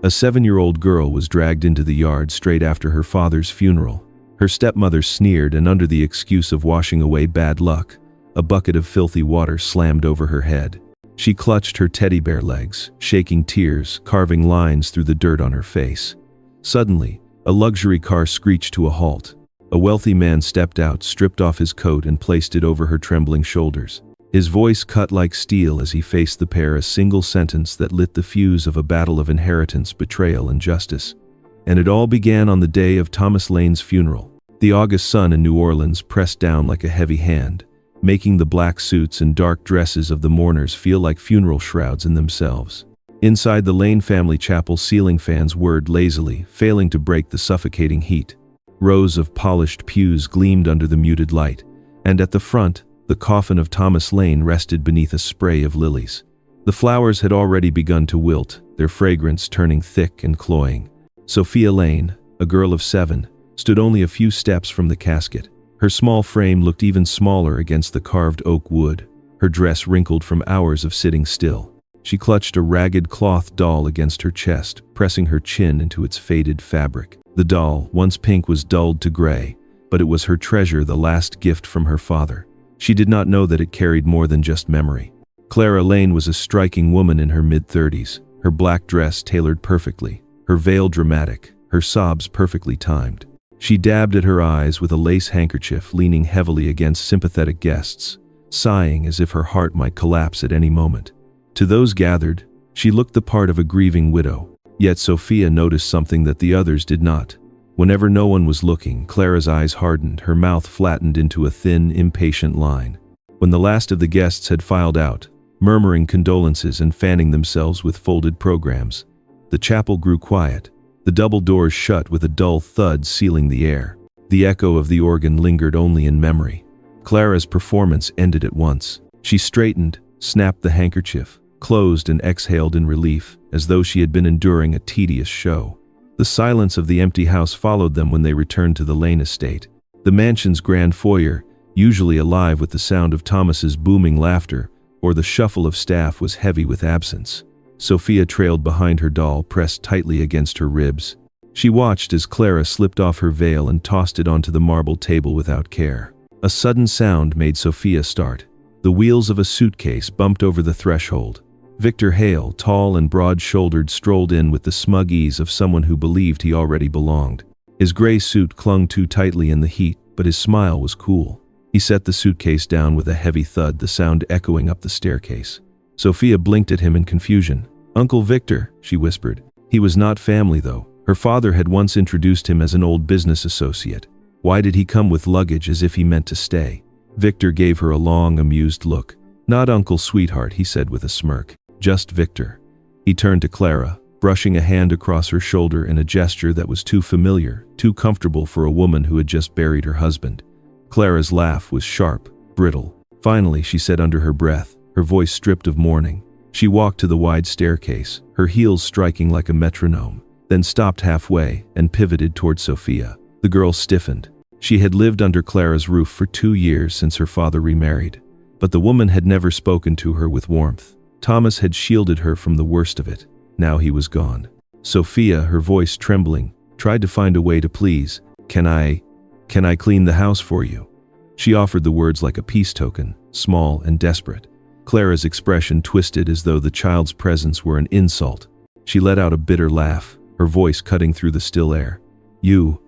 A 7-year-old girl was dragged into the yard straight after her father's funeral. Her stepmother sneered, and under the excuse of washing away bad luck, a bucket of filthy water slammed over her head. She clutched her teddy bear legs, shaking tears, carving lines through the dirt on her face. Suddenly, a luxury car screeched to a halt. A wealthy man stepped out, stripped off his coat, and placed it over her trembling shoulders. His voice cut like steel as he faced the pair, a single sentence that lit the fuse of a battle of inheritance, betrayal, and justice. And it all began on the day of Thomas Lane's funeral. The August sun in New Orleans pressed down like a heavy hand, making the black suits and dark dresses of the mourners feel like funeral shrouds in themselves. Inside the Lane family chapel, ceiling fans whirred lazily, failing to break the suffocating heat. Rows of polished pews gleamed under the muted light, and at the front, the coffin of Thomas Lane rested beneath a spray of lilies. The flowers had already begun to wilt, their fragrance turning thick and cloying. Sophia Lane, a girl of 7, stood only a few steps from the casket. Her small frame looked even smaller against the carved oak wood, her dress wrinkled from hours of sitting still. She clutched a ragged cloth doll against her chest, pressing her chin into its faded fabric. The doll, once pink, was dulled to gray, but it was her treasure, the last gift from her father. She did not know that it carried more than just memory. Clara Lane was a striking woman in her mid-30s, her black dress tailored perfectly, her veil dramatic, her sobs perfectly timed. She dabbed at her eyes with a lace handkerchief, leaning heavily against sympathetic guests, sighing as if her heart might collapse at any moment. To those gathered, she looked the part of a grieving widow. Yet Sophia noticed something that the others did not. Whenever no one was looking, Clara's eyes hardened, her mouth flattened into a thin, impatient line. When the last of the guests had filed out, murmuring condolences and fanning themselves with folded programs, the chapel grew quiet. The double doors shut with a dull thud, sealing the air. The echo of the organ lingered only in memory. Clara's performance ended at once. She straightened, snapped the handkerchief, closed, and exhaled in relief, as though she had been enduring a tedious show. The silence of the empty house followed them when they returned to the Lane estate. The mansion's grand foyer, usually alive with the sound of Thomas's booming laughter or the shuffle of staff, was heavy with absence. Sophia trailed behind her doll, pressed tightly against her ribs. She watched as Clara slipped off her veil and tossed it onto the marble table without care. A sudden sound made Sophia start. The wheels of a suitcase bumped over the threshold. Victor Hale, tall and broad-shouldered, strolled in with the smug ease of someone who believed he already belonged. His gray suit clung too tightly in the heat, but his smile was cool. He set the suitcase down with a heavy thud, the sound echoing up the staircase. Sophia blinked at him in confusion. "Uncle Victor," she whispered. He was not family, though. Her father had once introduced him as an old business associate. Why did he come with luggage as if he meant to stay? Victor gave her a long, amused look. "Not Uncle, sweetheart," he said with a smirk. "Just Victor." He turned to Clara, brushing a hand across her shoulder in a gesture that was too familiar, too comfortable for a woman who had just buried her husband. Clara's laugh was sharp, brittle. "Finally," she said under her breath, her voice stripped of mourning. She walked to the wide staircase, her heels striking like a metronome, then stopped halfway and pivoted toward Sophia. The girl stiffened. She had lived under Clara's roof for 2 years since her father remarried, but the woman had never spoken to her with warmth. Thomas had shielded her from the worst of it. Now he was gone. Sophia, her voice trembling, tried to find a way to please. Can I clean the house for you?" She offered the words like a peace token, small and desperate. Clara's expression twisted as though the child's presence were an insult. She let out a bitter laugh, her voice cutting through the still air. You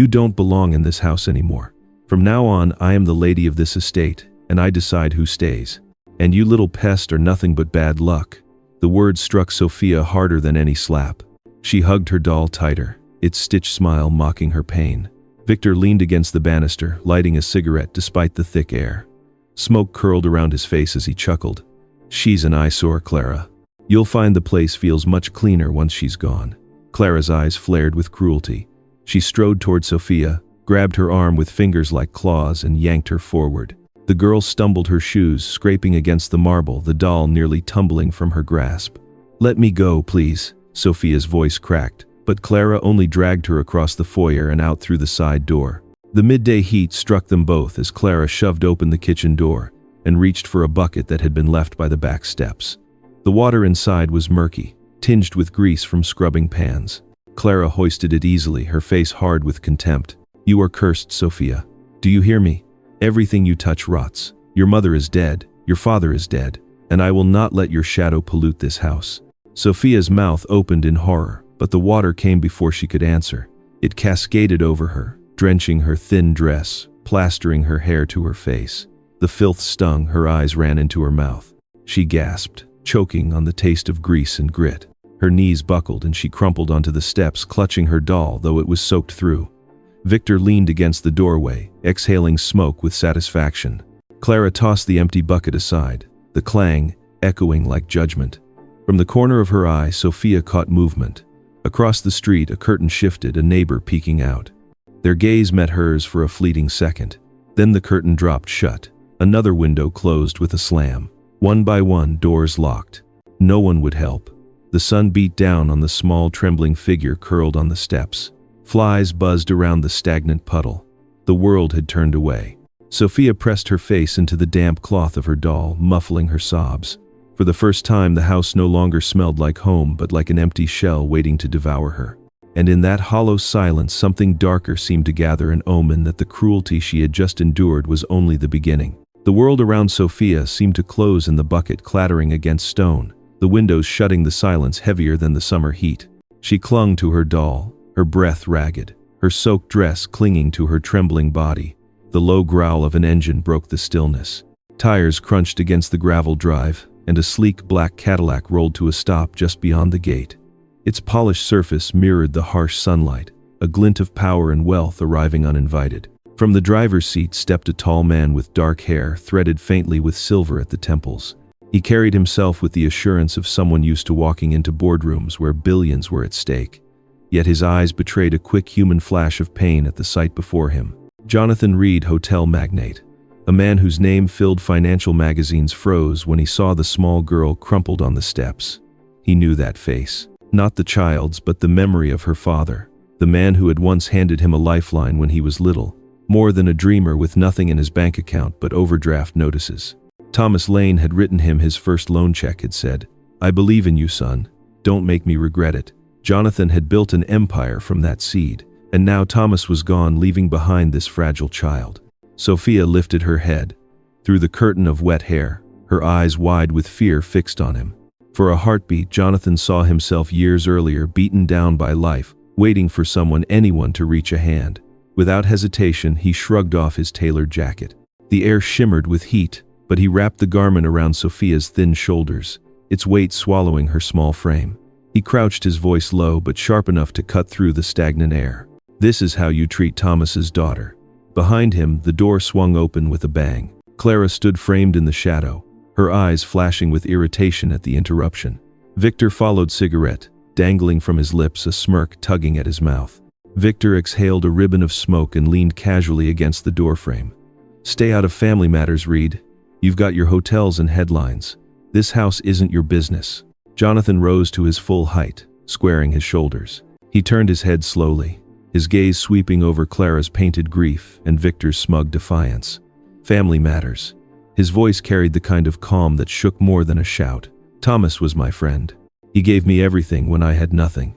don't belong in this house anymore. From now on, I am the lady of this estate, and I decide who stays. And you little pest are nothing but bad luck." The words struck Sophia harder than any slap. She hugged her doll tighter, its stitched smile mocking her pain. Victor leaned against the banister, lighting a cigarette despite the thick air. Smoke curled around his face as he chuckled. "She's an eyesore, Clara. You'll find the place feels much cleaner once she's gone." Clara's eyes flared with cruelty. She strode toward Sophia, grabbed her arm with fingers like claws, and yanked her forward. The girl stumbled, her shoes scraping against the marble, the doll nearly tumbling from her grasp. "Let me go, please," Sophia's voice cracked, but Clara only dragged her across the foyer and out through the side door. The midday heat struck them both as Clara shoved open the kitchen door and reached for a bucket that had been left by the back steps. The water inside was murky, tinged with grease from scrubbing pans. Clara hoisted it easily, her face hard with contempt. "You are cursed, Sophia. Do you hear me? Everything you touch rots. Your mother is dead, your father is dead, and I will not let your shadow pollute this house." Sophia's mouth opened in horror, but the water came before she could answer. It cascaded over her, drenching her thin dress, plastering her hair to her face. The filth stung, her eyes ran into her mouth. She gasped, choking on the taste of grease and grit. Her knees buckled and she crumpled onto the steps, clutching her doll, though it was soaked through. Victor leaned against the doorway, exhaling smoke with satisfaction. Clara tossed the empty bucket aside, the clang echoing like judgment. From the corner of her eye, Sophia caught movement. Across the street, a curtain shifted, a neighbor peeking out. Their gaze met hers for a fleeting second. Then the curtain dropped shut. Another window closed with a slam. One by one, doors locked. No one would help. The sun beat down on the small, trembling figure curled on the steps. Flies buzzed around the stagnant puddle. The world had turned away. Sophia pressed her face into the damp cloth of her doll, muffling her sobs. For the first time, the house no longer smelled like home, but like an empty shell waiting to devour her. And in that hollow silence, something darker seemed to gather, an omen that the cruelty she had just endured was only the beginning. The world around Sophia seemed to close in the bucket, clattering against stone, the windows shutting the silence heavier than the summer heat. She clung to her doll, her breath ragged, her soaked dress clinging to her trembling body. The low growl of an engine broke the stillness. Tires crunched against the gravel drive, and a sleek black Cadillac rolled to a stop just beyond the gate. Its polished surface mirrored the harsh sunlight, a glint of power and wealth arriving uninvited. From the driver's seat stepped a tall man with dark hair threaded faintly with silver at the temples. He carried himself with the assurance of someone used to walking into boardrooms where billions were at stake. Yet his eyes betrayed a quick human flash of pain at the sight before him. Jonathan Reed, hotel magnate. A man whose name filled financial magazines froze when he saw the small girl crumpled on the steps. He knew that face. Not the child's, but the memory of her father. The man who had once handed him a lifeline when he was little. More than a dreamer with nothing in his bank account but overdraft notices. Thomas Lane had written him his first loan check, had said, "I believe in you, son. Don't make me regret it." Jonathan had built an empire from that seed, and now Thomas was gone, leaving behind this fragile child. Sophia lifted her head. Through the curtain of wet hair, her eyes wide with fear fixed on him. For a heartbeat, Jonathan saw himself years earlier, beaten down by life, waiting for someone, anyone, to reach a hand. Without hesitation, he shrugged off his tailored jacket. The air shimmered with heat, but he wrapped the garment around Sophia's thin shoulders, its weight swallowing her small frame. He crouched, his voice low but sharp enough to cut through the stagnant air. "This is how you treat Thomas's daughter." Behind him, the door swung open with a bang. Clara stood framed in the shadow, her eyes flashing with irritation at the interruption. Victor followed, cigarette dangling from his lips, a smirk tugging at his mouth. Victor exhaled a ribbon of smoke and leaned casually against the doorframe. "Stay out of family matters, Reed. You've got your hotels and headlines. This house isn't your business." Jonathan rose to his full height, squaring his shoulders. He turned his head slowly, his gaze sweeping over Clara's painted grief and Victor's smug defiance. "Family matters." His voice carried the kind of calm that shook more than a shout. "Thomas was my friend. He gave me everything when I had nothing.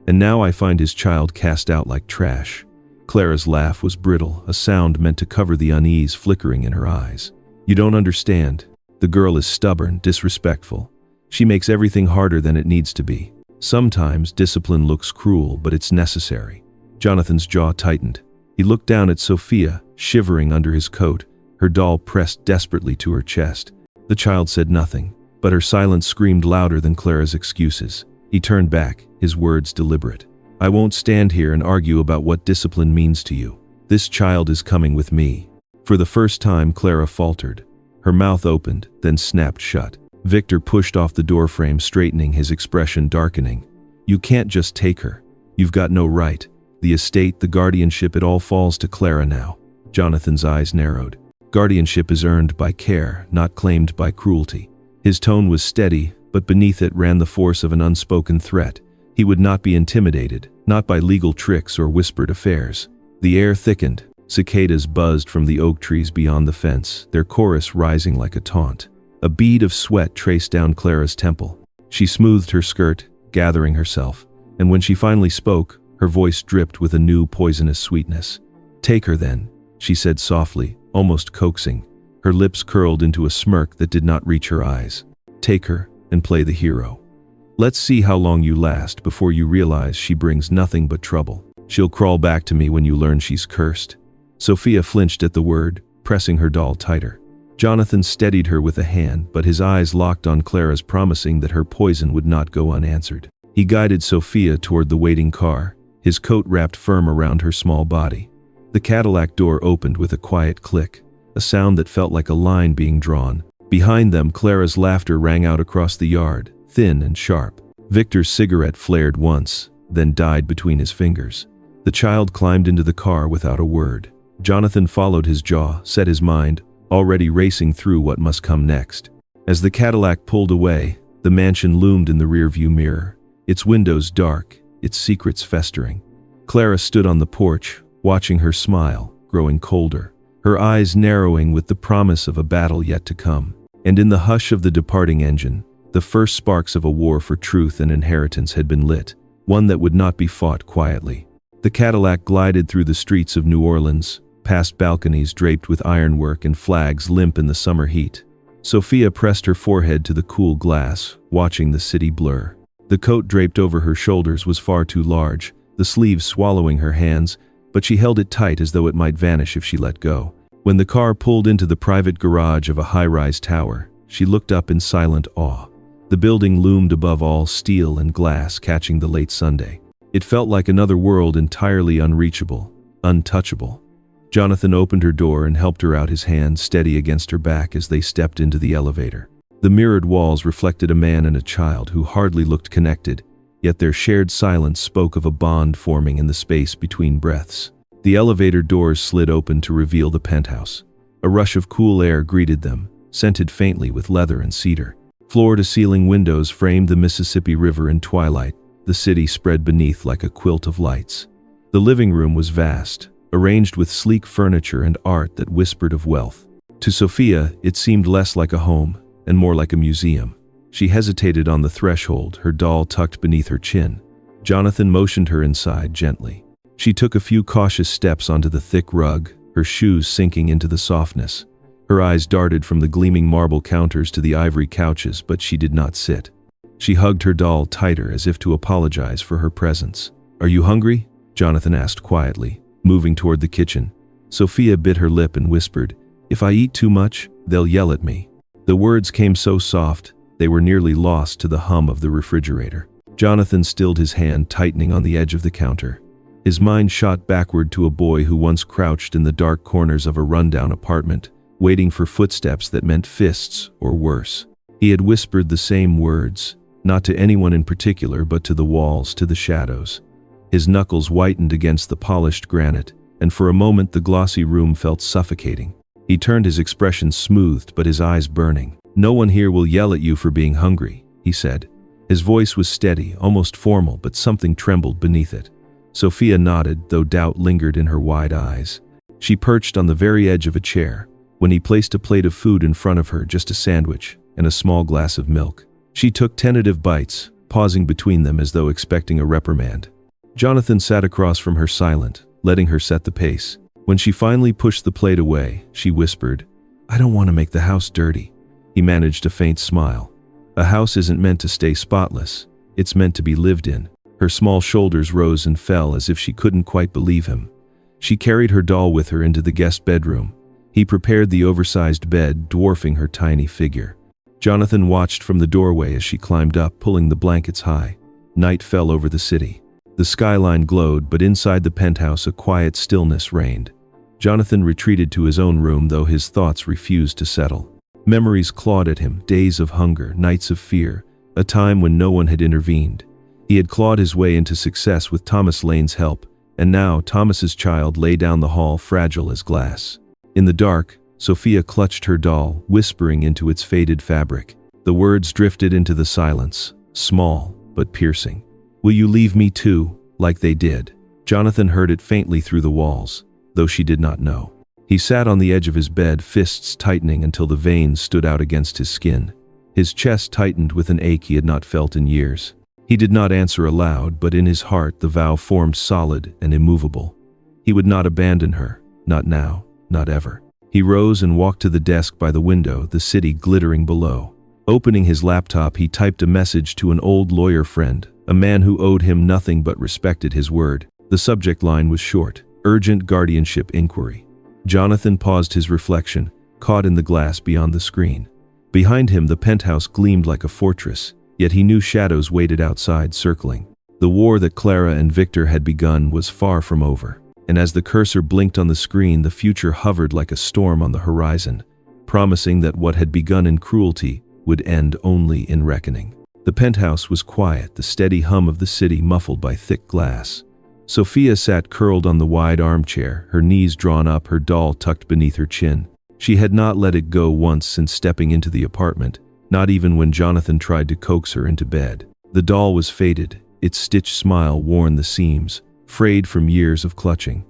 And now I find his child cast out like trash." Clara's laugh was brittle, a sound meant to cover the unease flickering in her eyes. "You don't understand. The girl is stubborn, disrespectful. She makes everything harder than it needs to be. Sometimes discipline looks cruel, but it's necessary." Jonathan's jaw tightened. He looked down at Sophia, shivering under his coat, her doll pressed desperately to her chest. The child said nothing, but her silence screamed louder than Clara's excuses. He turned back, his words deliberate. "I won't stand here and argue about what discipline means to you. This child is coming with me." For the first time, Clara faltered. Her mouth opened, then snapped shut. Victor pushed off the doorframe, straightening, his expression darkening. "You can't just take her. You've got no right. The estate, the guardianship, it all falls to Clara now." Jonathan's eyes narrowed. "Guardianship is earned by care, not claimed by cruelty." His tone was steady, but beneath it ran the force of an unspoken threat. He would not be intimidated, not by legal tricks or whispered affairs. The air thickened. Cicadas buzzed from the oak trees beyond the fence, their chorus rising like a taunt. A bead of sweat traced down Clara's temple. She smoothed her skirt, gathering herself, and when she finally spoke, her voice dripped with a new poisonous sweetness. "Take her then," she said softly, almost coaxing. Her lips curled into a smirk that did not reach her eyes. "Take her and play the hero. Let's see how long you last before you realize she brings nothing but trouble. She'll crawl back to me when you learn she's cursed." Sophia flinched at the word, pressing her doll tighter. Jonathan steadied her with a hand, but his eyes locked on Clara's, promising that her poison would not go unanswered. He guided Sophia toward the waiting car, his coat wrapped firm around her small body. The Cadillac door opened with a quiet click, a sound that felt like a line being drawn. Behind them, Clara's laughter rang out across the yard, thin and sharp. Victor's cigarette flared once, then died between his fingers. The child climbed into the car without a word. Jonathan followed his jaw, set his mind, already racing through what must come next. As the Cadillac pulled away, the mansion loomed in the rearview mirror, its windows dark, its secrets festering. Clara stood on the porch, watching her smile, growing colder, her eyes narrowing with the promise of a battle yet to come. And in the hush of the departing engine, the first sparks of a war for truth and inheritance had been lit, one that would not be fought quietly. The Cadillac glided through the streets of New Orleans, past balconies draped with ironwork and flags limp in the summer heat. Sophia pressed her forehead to the cool glass, watching the city blur. The coat draped over her shoulders was far too large, the sleeves swallowing her hands, but she held it tight as though it might vanish if she let go. When the car pulled into the private garage of a high-rise tower, she looked up in silent awe. The building loomed above all, steel and glass catching the late Sunday. It felt like another world, entirely unreachable, untouchable. Jonathan opened her door and helped her out, his hand steady against her back as they stepped into the elevator. The mirrored walls reflected a man and a child who hardly looked connected, yet their shared silence spoke of a bond forming in the space between breaths. The elevator doors slid open to reveal the penthouse. A rush of cool air greeted them, scented faintly with leather and cedar. Floor-to-ceiling windows framed the Mississippi River in twilight, the city spread beneath like a quilt of lights. The living room was vast, arranged with sleek furniture and art that whispered of wealth. To Sophia, it seemed less like a home and more like a museum. She hesitated on the threshold, her doll tucked beneath her chin. Jonathan motioned her inside gently. She took a few cautious steps onto the thick rug, her shoes sinking into the softness. Her eyes darted from the gleaming marble counters to the ivory couches, but she did not sit. She hugged her doll tighter as if to apologize for her presence. "Are you hungry?" Jonathan asked quietly, moving toward the kitchen. Sophia bit her lip and whispered, "If I eat too much, they'll yell at me." The words came so soft, they were nearly lost to the hum of the refrigerator. Jonathan stilled his hand, tightening on the edge of the counter. His mind shot backward to a boy who once crouched in the dark corners of a rundown apartment, waiting for footsteps that meant fists or worse. He had whispered the same words, not to anyone in particular, but to the walls, to the shadows. His knuckles whitened against the polished granite, and for a moment the glossy room felt suffocating. He turned, his expression smoothed but his eyes burning. "No one here will yell at you for being hungry," he said. His voice was steady, almost formal, but something trembled beneath it. Sophia nodded, though doubt lingered in her wide eyes. She perched on the very edge of a chair when he placed a plate of food in front of her, just a sandwich and a small glass of milk. She took tentative bites, pausing between them as though expecting a reprimand. Jonathan sat across from her, silent, letting her set the pace. When she finally pushed the plate away, she whispered, "I don't want to make the house dirty." He managed a faint smile. A house isn't meant to stay spotless. It's meant to be lived in. Her small shoulders rose and fell as if she couldn't quite believe him. She carried her doll with her into the guest bedroom. He prepared the oversized bed, dwarfing her tiny figure. Jonathan watched from the doorway as she climbed up, pulling the blankets high. Night fell over the city. The skyline glowed, but inside the penthouse a quiet stillness reigned. Jonathan retreated to his own room, though his thoughts refused to settle. Memories clawed at him, days of hunger, nights of fear, a time when no one had intervened. He had clawed his way into success with Thomas Lane's help, and now Thomas's child lay down the hall, fragile as glass. In the dark, Sophia clutched her doll, whispering into its faded fabric. The words drifted into the silence, small but piercing. "Will you leave me too, like they did?" Jonathan heard it faintly through the walls, though she did not know. He sat on the edge of his bed, fists tightening until the veins stood out against his skin. His chest tightened with an ache he had not felt in years. He did not answer aloud, but in his heart the vow formed solid and immovable. He would not abandon her, not now, not ever. He rose and walked to the desk by the window, the city glittering below. Opening his laptop, he typed a message to an old lawyer friend, a man who owed him nothing but respected his word. The subject line was short: urgent guardianship inquiry. Jonathan paused his reflection, caught in the glass beyond the screen. Behind him the penthouse gleamed like a fortress, yet he knew shadows waited outside, circling. The war that Clara and Victor had begun was far from over, and as the cursor blinked on the screen, the future hovered like a storm on the horizon, promising that what had begun in cruelty would end only in reckoning. The penthouse was quiet, the steady hum of the city muffled by thick glass. Sophia sat curled on the wide armchair, her knees drawn up, her doll tucked beneath her chin. She had not let it go once since stepping into the apartment, not even when Jonathan tried to coax her into bed. The doll was faded, its stitched smile worn the seams, frayed from years of clutching.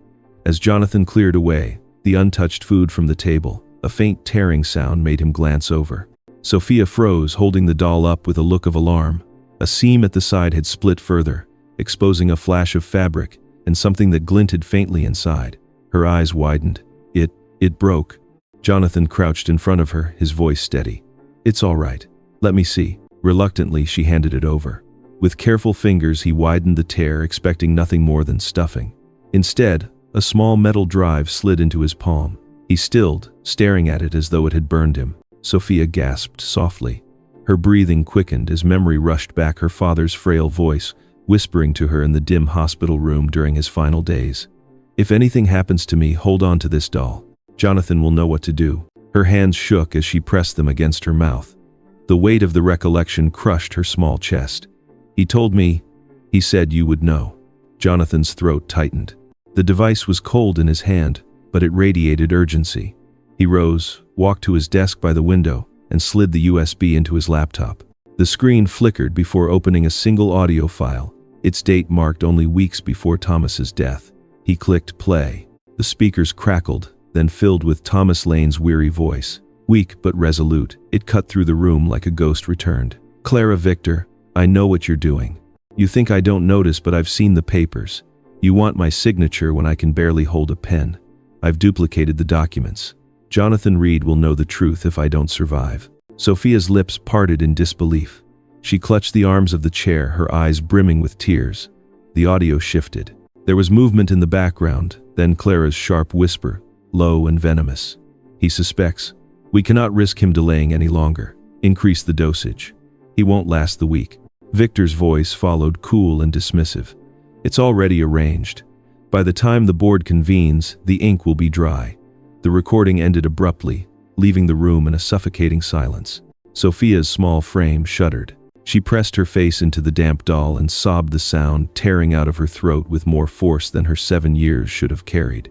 As Jonathan cleared away the untouched food from the table, a faint tearing sound made him glance over. Sophia froze, holding the doll up with a look of alarm. A seam at the side had split further, exposing a flash of fabric and something that glinted faintly inside. Her eyes widened. It broke. Jonathan crouched in front of her, his voice steady. "It's all right. Let me see." Reluctantly, she handed it over. With careful fingers, he widened the tear, expecting nothing more than stuffing. Instead, a small metal drive slid into his palm. He stilled, staring at it as though it had burned him. Sophia gasped softly. Her breathing quickened as memory rushed back, her father's frail voice whispering to her in the dim hospital room during his final days. "If anything happens to me, hold on to this doll. Jonathan will know what to do." Her hands shook as she pressed them against her mouth. The weight of the recollection crushed her small chest. He said you would know." Jonathan's throat tightened. The device was cold in his hand, but it radiated urgency. He rose, walked to his desk by the window, and slid the USB into his laptop. The screen flickered before opening a single audio file, its date marked only weeks before Thomas's death. He clicked play. The speakers crackled, then filled with Thomas Lane's weary voice. Weak but resolute, it cut through the room like a ghost returned. "Clara, Victor, I know what you're doing. You think I don't notice, but I've seen the papers. You want my signature when I can barely hold a pen. I've duplicated the documents. Jonathan Reed will know the truth if I don't survive." Sophia's lips parted in disbelief. She clutched the arms of the chair, her eyes brimming with tears. The audio shifted. There was movement in the background, then Clara's sharp whisper, low and venomous. "He suspects. We cannot risk him delaying any longer. Increase the dosage. He won't last the week." Victor's voice followed, cool and dismissive. "It's already arranged. By the time the board convenes, the ink will be dry." The recording ended abruptly, leaving the room in a suffocating silence. Sophia's small frame shuddered. She pressed her face into the damp doll and sobbed, the sound tearing out of her throat with more force than her 7 years should have carried.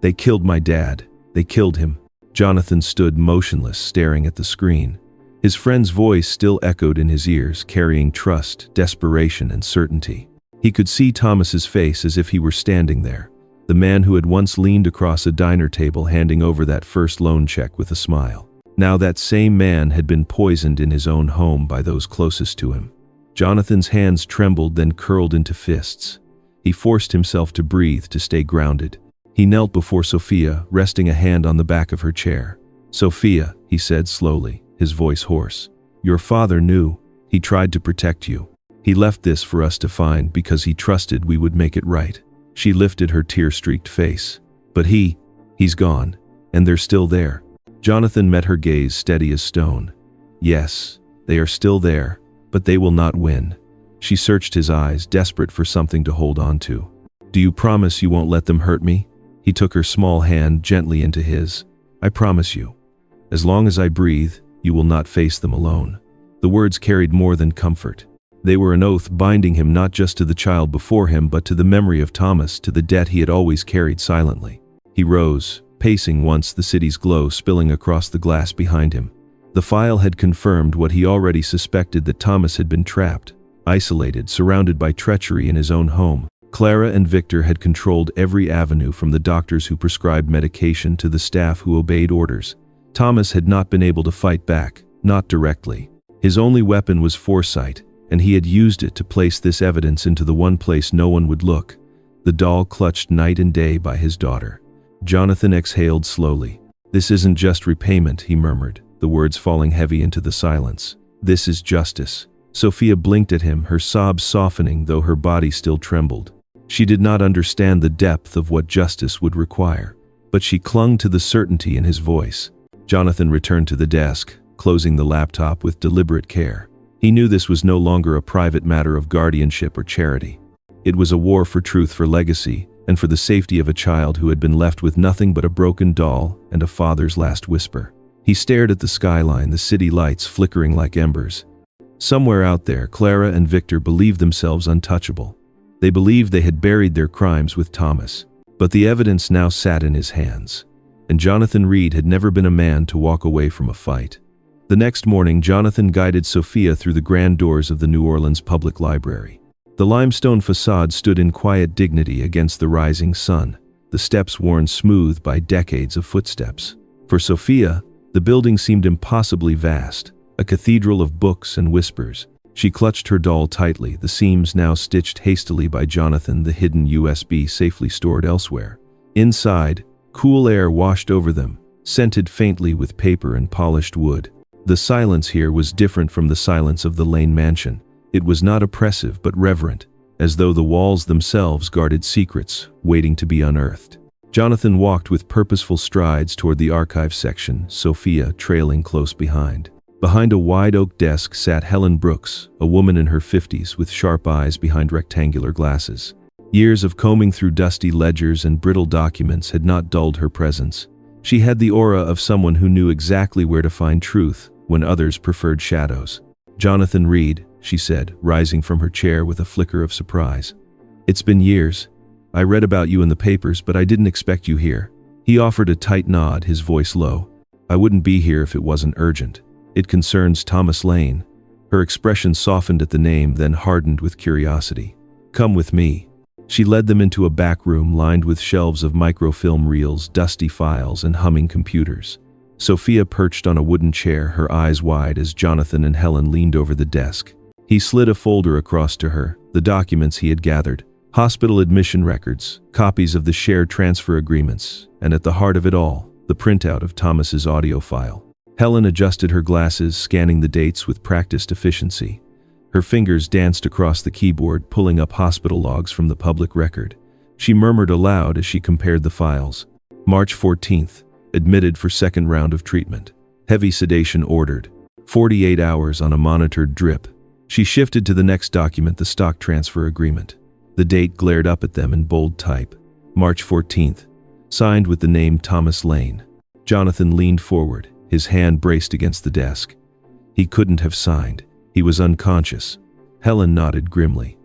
"They killed my dad. They killed him." Jonathan stood motionless, staring at the screen. His friend's voice still echoed in his ears, carrying trust, desperation, and certainty. He could see Thomas's face as if he were standing there, the man who had once leaned across a diner table handing over that first loan check with a smile. Now that same man had been poisoned in his own home by those closest to him. Jonathan's hands trembled, then curled into fists. He forced himself to breathe, to stay grounded. He knelt before Sophia, resting a hand on the back of her chair. "Sophia," he said slowly, his voice hoarse. "Your father knew. He tried to protect you. He left this for us to find because he trusted we would make it right." She lifted her tear-streaked face. "But he's gone, and they're still there." Jonathan met her gaze, steady as stone. "Yes, they are still there, but they will not win." She searched his eyes, desperate for something to hold on to. "Do you promise you won't let them hurt me?" He took her small hand gently into his. "I promise you. As long as I breathe, you will not face them alone." The words carried more than comfort. They were an oath binding him not just to the child before him, but to the memory of Thomas, to the debt he had always carried silently. He rose, pacing once, the city's glow spilling across the glass behind him. The file had confirmed what he already suspected, that Thomas had been trapped, isolated, surrounded by treachery in his own home. Clara and Victor had controlled every avenue, from the doctors who prescribed medication to the staff who obeyed orders. Thomas had not been able to fight back, not directly. His only weapon was foresight, and he had used it to place this evidence into the one place no one would look, the doll clutched night and day by his daughter. Jonathan exhaled slowly. "This isn't just repayment," he murmured, the words falling heavy into the silence. "This is justice." Sophia blinked at him, her sobs softening though her body still trembled. She did not understand the depth of what justice would require, but she clung to the certainty in his voice. Jonathan returned to the desk, closing the laptop with deliberate care. He knew this was no longer a private matter of guardianship or charity. It was a war for truth, for legacy, and for the safety of a child who had been left with nothing but a broken doll and a father's last whisper. He stared at the skyline, the city lights flickering like embers. Somewhere out there, Clara and Victor believed themselves untouchable. They believed they had buried their crimes with Thomas. But the evidence now sat in his hands. And Jonathan Reed had never been a man to walk away from a fight. The next morning, Jonathan guided Sophia through the grand doors of the New Orleans Public Library. The limestone facade stood in quiet dignity against the rising sun, the steps worn smooth by decades of footsteps. For Sophia, the building seemed impossibly vast, a cathedral of books and whispers. She clutched her doll tightly, the seams now stitched hastily by Jonathan, the hidden USB safely stored elsewhere. Inside, cool air washed over them, scented faintly with paper and polished wood. The silence here was different from the silence of the Lane mansion. It was not oppressive but reverent, as though the walls themselves guarded secrets waiting to be unearthed. Jonathan walked with purposeful strides toward the archive section, Sophia trailing close behind. Behind a wide oak desk sat Helen Brooks, a woman in her 50s with sharp eyes behind rectangular glasses. Years of combing through dusty ledgers and brittle documents had not dulled her presence. She had the aura of someone who knew exactly where to find truth when others preferred shadows. "Jonathan Reed," she said, rising from her chair with a flicker of surprise. "It's been years. I read about you in the papers, but I didn't expect you here." He offered a tight nod, his voice low. "I wouldn't be here if it wasn't urgent. It concerns Thomas Lane." Her expression softened at the name, then hardened with curiosity. "Come with me." She led them into a back room lined with shelves of microfilm reels, dusty files, and humming computers. Sophia perched on a wooden chair, her eyes wide as Jonathan and Helen leaned over the desk. He slid a folder across to her, the documents he had gathered, hospital admission records, copies of the shared transfer agreements, and at the heart of it all, the printout of Thomas's audio file. Helen adjusted her glasses, scanning the dates with practiced efficiency. Her fingers danced across the keyboard, pulling up hospital logs from the public record. She murmured aloud as she compared the files. March 14th, admitted for second round of treatment. Heavy sedation ordered. 48 hours on a monitored drip. She shifted to the next document, the stock transfer agreement. The date glared up at them in bold type. March 14th, signed with the name Thomas Lane. Jonathan leaned forward, his hand braced against the desk. He couldn't have signed. He was unconscious. Helen nodded grimly.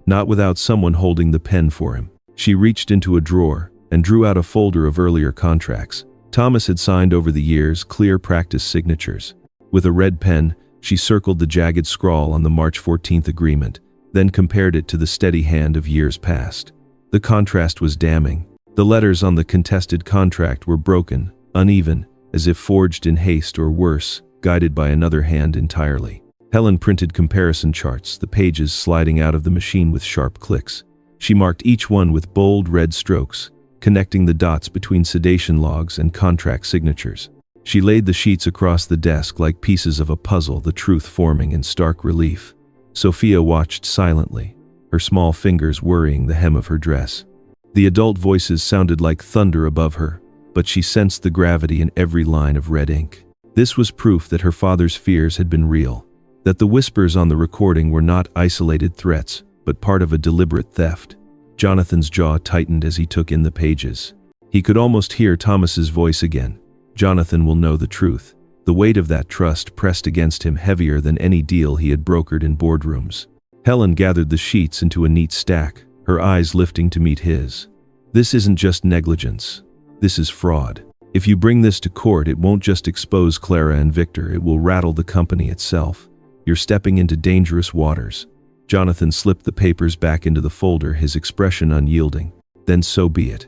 Not without someone holding the pen for him. She reached into a drawer and drew out a folder of earlier contracts. Thomas had signed over the years, clear practice signatures. With a red pen, she circled the jagged scrawl on the March 14th agreement, then compared it to the steady hand of years past. The contrast was damning. The letters on the contested contract were broken, uneven, as if forged in haste or worse, guided by another hand entirely. Helen printed comparison charts, the pages sliding out of the machine with sharp clicks. She marked each one with bold red strokes, connecting the dots between sedation logs and contract signatures. She laid the sheets across the desk like pieces of a puzzle, the truth forming in stark relief. Sophia watched silently, her small fingers worrying the hem of her dress. The adult voices sounded like thunder above her, but she sensed the gravity in every line of red ink. This was proof that her father's fears had been real, that the whispers on the recording were not isolated threats, but part of a deliberate theft. Jonathan's jaw tightened as he took in the pages. He could almost hear Thomas's voice again. Jonathan will know the truth. The weight of that trust pressed against him heavier than any deal he had brokered in boardrooms. Helen gathered the sheets into a neat stack, her eyes lifting to meet his. "This isn't just negligence. This is fraud. If you bring this to court, it won't just expose Clara and Victor, it will rattle the company itself. You're stepping into dangerous waters." Jonathan slipped the papers back into the folder, his expression unyielding. "Then so be it.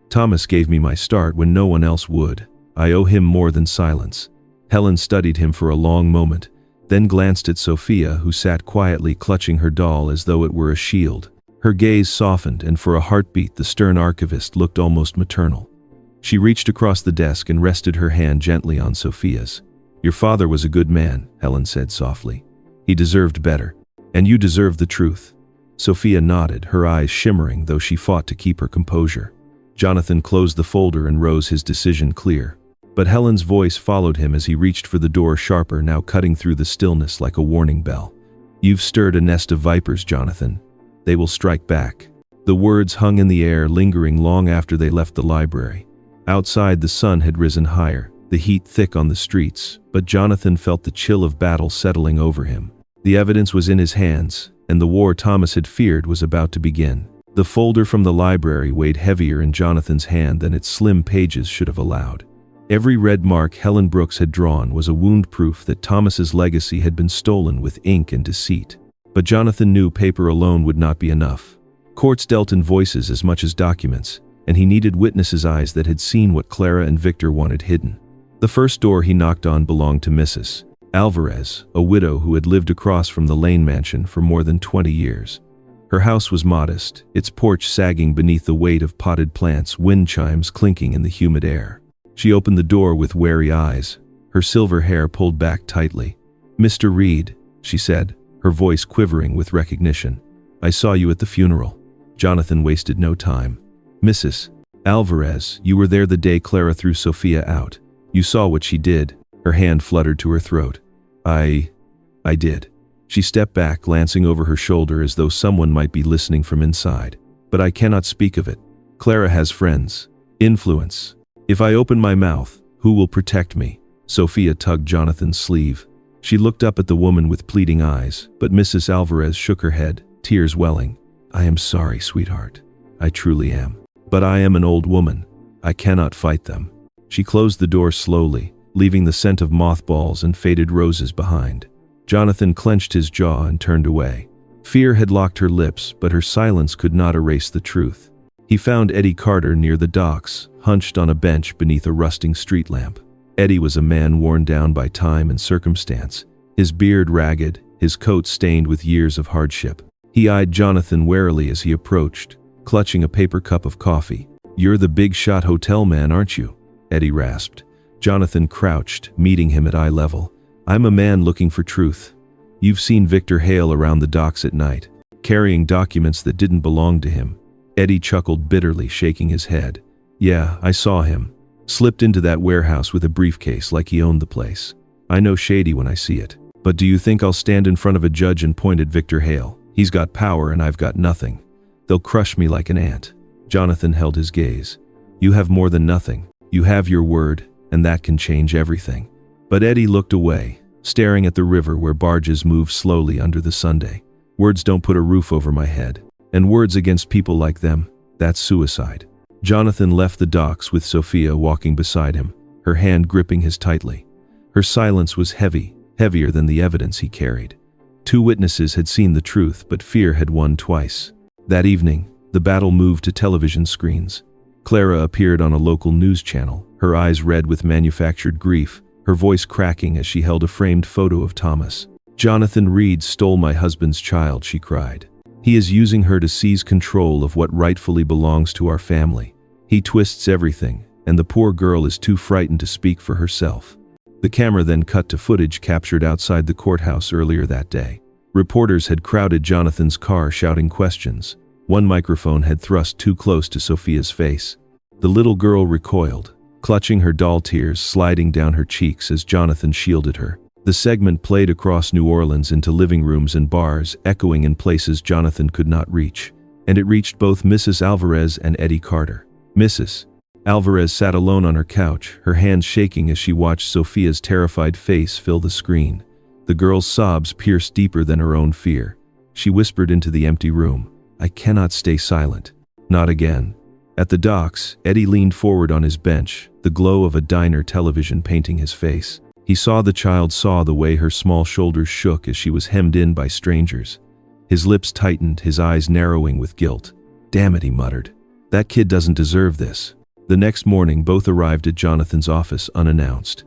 Thomas gave me my start when no one else would. I owe him more than silence." Helen studied him for a long moment, then glanced at Sophia, who sat quietly clutching her doll as though it were a shield. Her gaze softened, and for a heartbeat the stern archivist looked almost maternal. She reached across the desk and rested her hand gently on Sophia's. "Your father was a good man," Helen said softly. "He deserved better. And you deserve the truth." Sophia nodded, her eyes shimmering, though she fought to keep her composure. Jonathan closed the folder and rose, his decision clear. But Helen's voice followed him as he reached for the door, sharper, now cutting through the stillness like a warning bell. "You've stirred a nest of vipers, Jonathan. They will strike back." The words hung in the air, lingering long after they left the library. Outside, the sun had risen higher, the heat thick on the streets, but Jonathan felt the chill of battle settling over him. The evidence was in his hands, and the war Thomas had feared was about to begin. The folder from the library weighed heavier in Jonathan's hand than its slim pages should have allowed. Every red mark Helen Brooks had drawn was a wound, proof that Thomas's legacy had been stolen with ink and deceit. But Jonathan knew paper alone would not be enough. Courts dealt in voices as much as documents, and he needed witnesses' eyes that had seen what Clara and Victor wanted hidden. The first door he knocked on belonged to Mrs. Alvarez, a widow who had lived across from the Lane mansion for more than 20 years. Her house was modest, its porch sagging beneath the weight of potted plants, wind chimes clinking in the humid air. She opened the door with wary eyes, her silver hair pulled back tightly. "Mr. Reed," she said, her voice quivering with recognition. "I saw you at the funeral." Jonathan wasted no time. "Mrs. Alvarez, you were there the day Clara threw Sophia out. You saw what she did." Her hand fluttered to her throat. I did." She stepped back, glancing over her shoulder as though someone might be listening from inside. "But I cannot speak of it. Clara has friends. Influence. If I open my mouth, who will protect me?" Sophia tugged Jonathan's sleeve. She looked up at the woman with pleading eyes, but Mrs. Alvarez shook her head, tears welling. "I am sorry, sweetheart. I truly am. But I am an old woman. I cannot fight them." She closed the door slowly, leaving the scent of mothballs and faded roses behind. Jonathan clenched his jaw and turned away. Fear had locked her lips, but her silence could not erase the truth. He found Eddie Carter near the docks, hunched on a bench beneath a rusting street lamp. Eddie was a man worn down by time and circumstance, his beard ragged, his coat stained with years of hardship. He eyed Jonathan warily as he approached, clutching a paper cup of coffee. "You're the big-shot hotel man, aren't you?" Eddie rasped. Jonathan crouched, meeting him at eye level. "I'm a man looking for truth. You've seen Victor Hale around the docks at night, carrying documents that didn't belong to him." Eddie chuckled bitterly, shaking his head. "Yeah, I saw him. Slipped into that warehouse with a briefcase like he owned the place. I know shady when I see it. But do you think I'll stand in front of a judge and point at Victor Hale? He's got power and I've got nothing. They'll crush me like an ant." Jonathan held his gaze. "You have more than nothing. You have your word, and that can change everything." But Eddie looked away, staring at the river where barges moved slowly under the Sunday. "Words don't put a roof over my head. And words against people like them, that's suicide." Jonathan left the docks with Sophia walking beside him, her hand gripping his tightly. Her silence was heavy, heavier than the evidence he carried. 2 witnesses had seen the truth, but fear had won twice. That evening, the battle moved to television screens. Clara appeared on a local news channel, her eyes red with manufactured grief, her voice cracking as she held a framed photo of Thomas. "Jonathan Reed stole my husband's child," she cried. "He is using her to seize control of what rightfully belongs to our family. He twists everything, and the poor girl is too frightened to speak for herself." The camera then cut to footage captured outside the courthouse earlier that day. Reporters had crowded Jonathan's car, shouting questions. One microphone had thrust too close to Sophia's face. The little girl recoiled, clutching her doll, tears sliding down her cheeks as Jonathan shielded her. The segment played across New Orleans into living rooms and bars, echoing in places Jonathan could not reach. And it reached both Mrs. Alvarez and Eddie Carter. Mrs. Alvarez sat alone on her couch, her hands shaking as she watched Sophia's terrified face fill the screen. The girl's sobs pierced deeper than her own fear. She whispered into the empty room, "I cannot stay silent. Not again." At the docks, Eddie leaned forward on his bench, the glow of a diner television painting his face. He saw the way her small shoulders shook as she was hemmed in by strangers. His lips tightened, his eyes narrowing with guilt. "Damn it," he muttered. "That kid doesn't deserve this." The next morning, both arrived at Jonathan's office unannounced.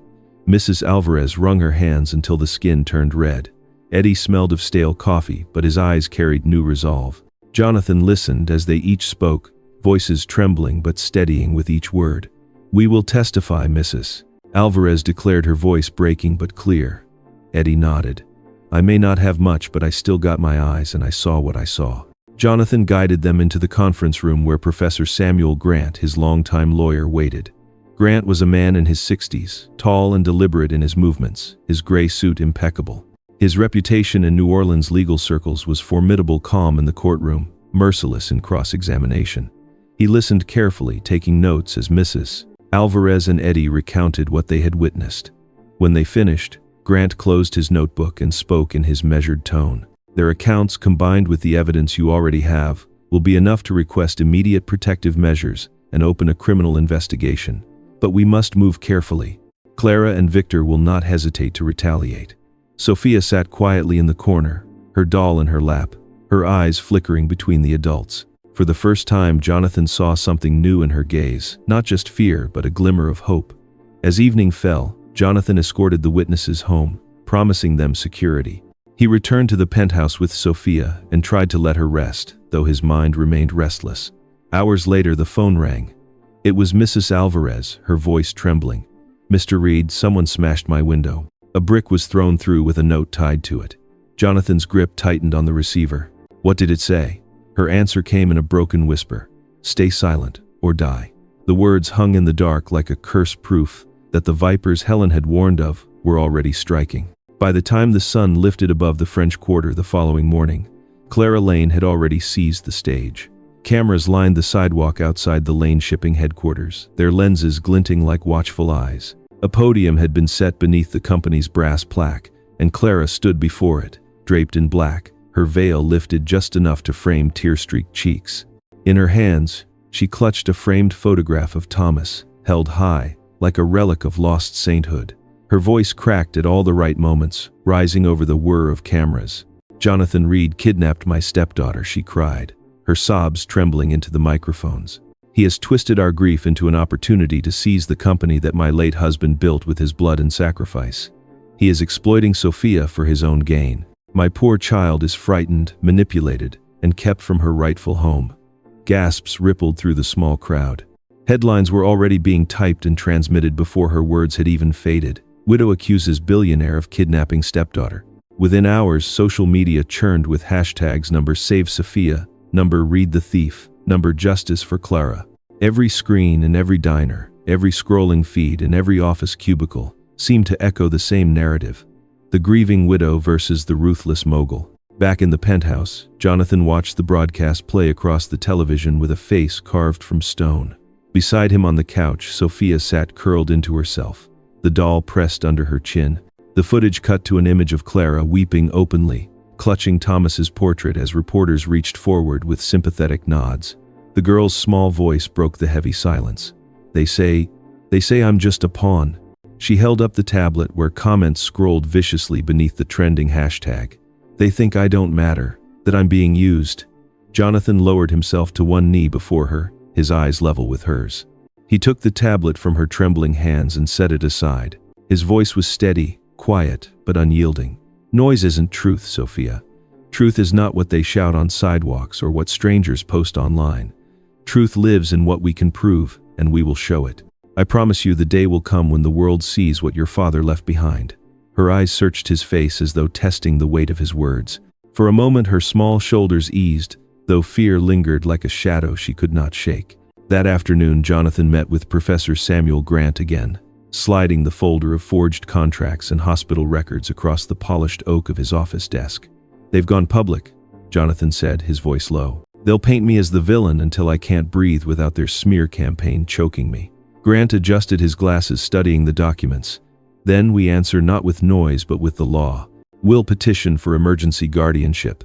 Mrs. Alvarez wrung her hands until the skin turned red. Eddie smelled of stale coffee, but his eyes carried new resolve. Jonathan listened as they each spoke, voices trembling but steadying with each word. "We will testify, Mrs. Alvarez declared, her voice breaking but clear. Eddie nodded. "I may not have much, but I still got my eyes and I saw what I saw." Jonathan guided them into the conference room where Professor Samuel Grant, his longtime lawyer, waited. Grant was a man in his 60s, tall and deliberate in his movements, his gray suit impeccable. His reputation in New Orleans legal circles was formidable, calm in the courtroom, merciless in cross-examination. He listened carefully, taking notes as Mrs. Alvarez and Eddie recounted what they had witnessed. When they finished, Grant closed his notebook and spoke in his measured tone. "Their accounts, combined with the evidence you already have, will be enough to request immediate protective measures and open a criminal investigation. But we must move carefully. Clara and Victor will not hesitate to retaliate." Sophia sat quietly in the corner, her doll in her lap, her eyes flickering between the adults. For the first time, Jonathan saw something new in her gaze, not just fear, but a glimmer of hope. As evening fell, Jonathan escorted the witnesses home, promising them security. He returned to the penthouse with Sophia and tried to let her rest, though his mind remained restless. Hours later, the phone rang. It was Mrs. Alvarez, her voice trembling. "Mr. Reed, someone smashed my window." A brick was thrown through with a note tied to it. Jonathan's grip tightened on the receiver. "What did it say?" Her answer came in a broken whisper. "Stay silent, or die." The words hung in the dark like a curse, proof that the vipers Helen had warned of were already striking. By the time the sun lifted above the French Quarter the following morning, Clara Lane had already seized the stage. Cameras lined the sidewalk outside the Lane shipping headquarters, their lenses glinting like watchful eyes. A podium had been set beneath the company's brass plaque, and Clara stood before it, draped in black, her veil lifted just enough to frame tear-streaked cheeks. In her hands, she clutched a framed photograph of Thomas, held high, like a relic of lost sainthood. Her voice cracked at all the right moments, rising over the whir of cameras. "Jonathan Reed kidnapped my stepdaughter," she cried, her sobs trembling into the microphones. "He has twisted our grief into an opportunity to seize the company that my late husband built with his blood and sacrifice. He is exploiting Sophia for his own gain. My poor child is frightened, manipulated, and kept from her rightful home." Gasps rippled through the small crowd. Headlines were already being typed and transmitted before her words had even faded. "Widow accuses billionaire of kidnapping stepdaughter." Within hours, social media churned with hashtags #Save Sophia, #Read the Thief, #Justice for Clara. Every screen in every diner, every scrolling feed in every office cubicle seemed to echo the same narrative. The grieving widow versus the ruthless mogul. Back in the penthouse, Jonathan watched the broadcast play across the television with a face carved from stone. Beside him on the couch, Sophia sat curled into herself, the doll pressed under her chin. The footage cut to an image of Clara weeping openly, clutching Thomas's portrait as reporters reached forward with sympathetic nods. The girl's small voice broke the heavy silence. They say I'm just a pawn." She held up the tablet where comments scrolled viciously beneath the trending hashtag. "They think I don't matter, that I'm being used." Jonathan lowered himself to one knee before her, his eyes level with hers. He took the tablet from her trembling hands and set it aside. His voice was steady, quiet, but unyielding. "Noise isn't truth, Sophia. Truth is not what they shout on sidewalks or what strangers post online. Truth lives in what we can prove, and we will show it. I promise you the day will come when the world sees what your father left behind." Her eyes searched his face as though testing the weight of his words. For a moment her small shoulders eased, though fear lingered like a shadow she could not shake. That afternoon, Jonathan met with Professor Samuel Grant again, sliding the folder of forged contracts and hospital records across the polished oak of his office desk. "They've gone public," Jonathan said, his voice low. "They'll paint me as the villain until I can't breathe without their smear campaign choking me." Grant adjusted his glasses, studying the documents. "Then we answer not with noise but with the law. We'll petition for emergency guardianship.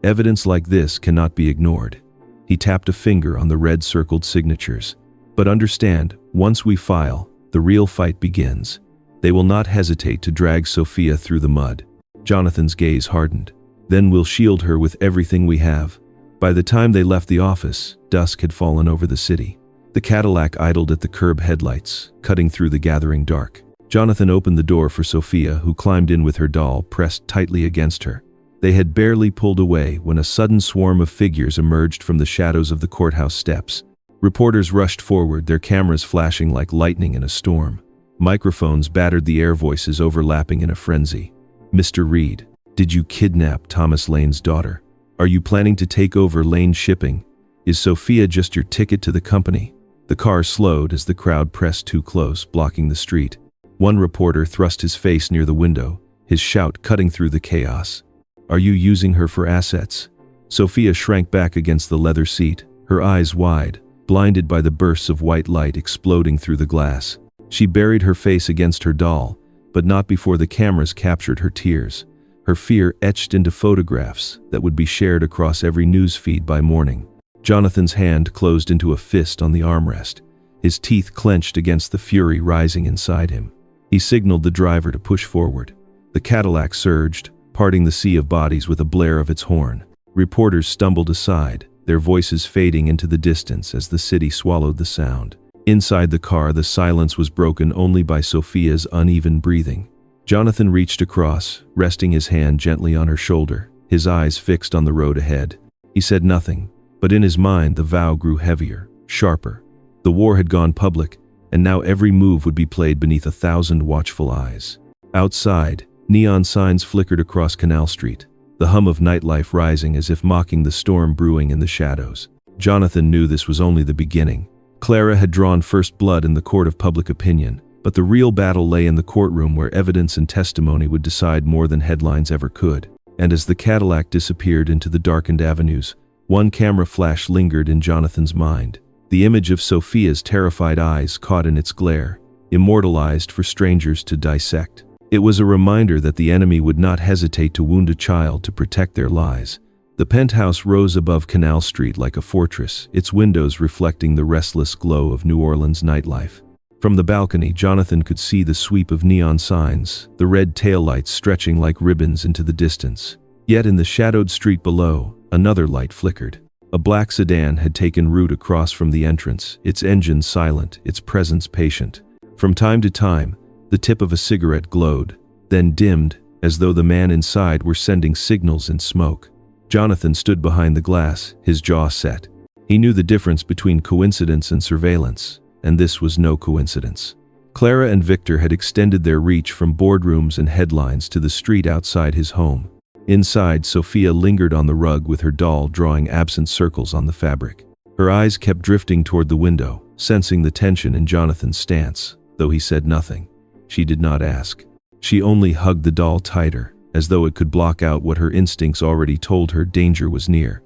Evidence like this cannot be ignored." He tapped a finger on the red-circled signatures. "But understand, once we file, the real fight begins. They will not hesitate to drag Sophia through the mud." Jonathan's gaze hardened. "Then we'll shield her with everything we have." By the time they left the office, dusk had fallen over the city. The Cadillac idled at the curb headlights, cutting through the gathering dark. Jonathan opened the door for Sophia, who climbed in with her doll pressed tightly against her. They had barely pulled away when a sudden swarm of figures emerged from the shadows of the courthouse steps. Reporters rushed forward, their cameras flashing like lightning in a storm. Microphones battered the air, voices overlapping in a frenzy. "Mr. Reed, did you kidnap Thomas Lane's daughter? Are you planning to take over Lane Shipping? Is Sophia just your ticket to the company?" The car slowed as the crowd pressed too close, blocking the street. One reporter thrust his face near the window, his shout cutting through the chaos. "Are you using her for assets?" Sophia shrank back against the leather seat, her eyes wide, blinded by the bursts of white light exploding through the glass. She buried her face against her doll, but not before the cameras captured her tears, her fear etched into photographs that would be shared across every news feed by morning. Jonathan's hand closed into a fist on the armrest, his teeth clenched against the fury rising inside him. He signaled the driver to push forward. The Cadillac surged, parting the sea of bodies with a blare of its horn. Reporters stumbled aside, their voices fading into the distance as the city swallowed the sound. Inside the car, the silence was broken only by Sophia's uneven breathing. Jonathan reached across, resting his hand gently on her shoulder, his eyes fixed on the road ahead. He said nothing, but in his mind the vow grew heavier, sharper. The war had gone public, and now every move would be played beneath 1,000 watchful eyes. Outside, neon signs flickered across Canal Street, the hum of nightlife rising as if mocking the storm brewing in the shadows. Jonathan knew this was only the beginning. Clara had drawn first blood in the court of public opinion, but the real battle lay in the courtroom, where evidence and testimony would decide more than headlines ever could. And as the Cadillac disappeared into the darkened avenues, one camera flash lingered in Jonathan's mind. The image of Sophia's terrified eyes caught in its glare, immortalized for strangers to dissect. It was a reminder that the enemy would not hesitate to wound a child to protect their lives. The penthouse rose above Canal Street like a fortress, its windows reflecting the restless glow of New Orleans nightlife. From the balcony, Jonathan could see the sweep of neon signs, the red taillights stretching like ribbons into the distance. Yet in the shadowed street below, another light flickered. A black sedan had taken route across from the entrance, its engine silent, its presence patient. From time to time, the tip of a cigarette glowed, then dimmed, as though the man inside were sending signals in smoke. Jonathan stood behind the glass, his jaw set. He knew the difference between coincidence and surveillance, and this was no coincidence. Clara and Victor had extended their reach from boardrooms and headlines to the street outside his home. Inside, Sophia lingered on the rug with her doll drawing absent circles on the fabric. Her eyes kept drifting toward the window, sensing the tension in Jonathan's stance, though he said nothing. She did not ask. She only hugged the doll tighter, as though it could block out what her instincts already told her: danger was near.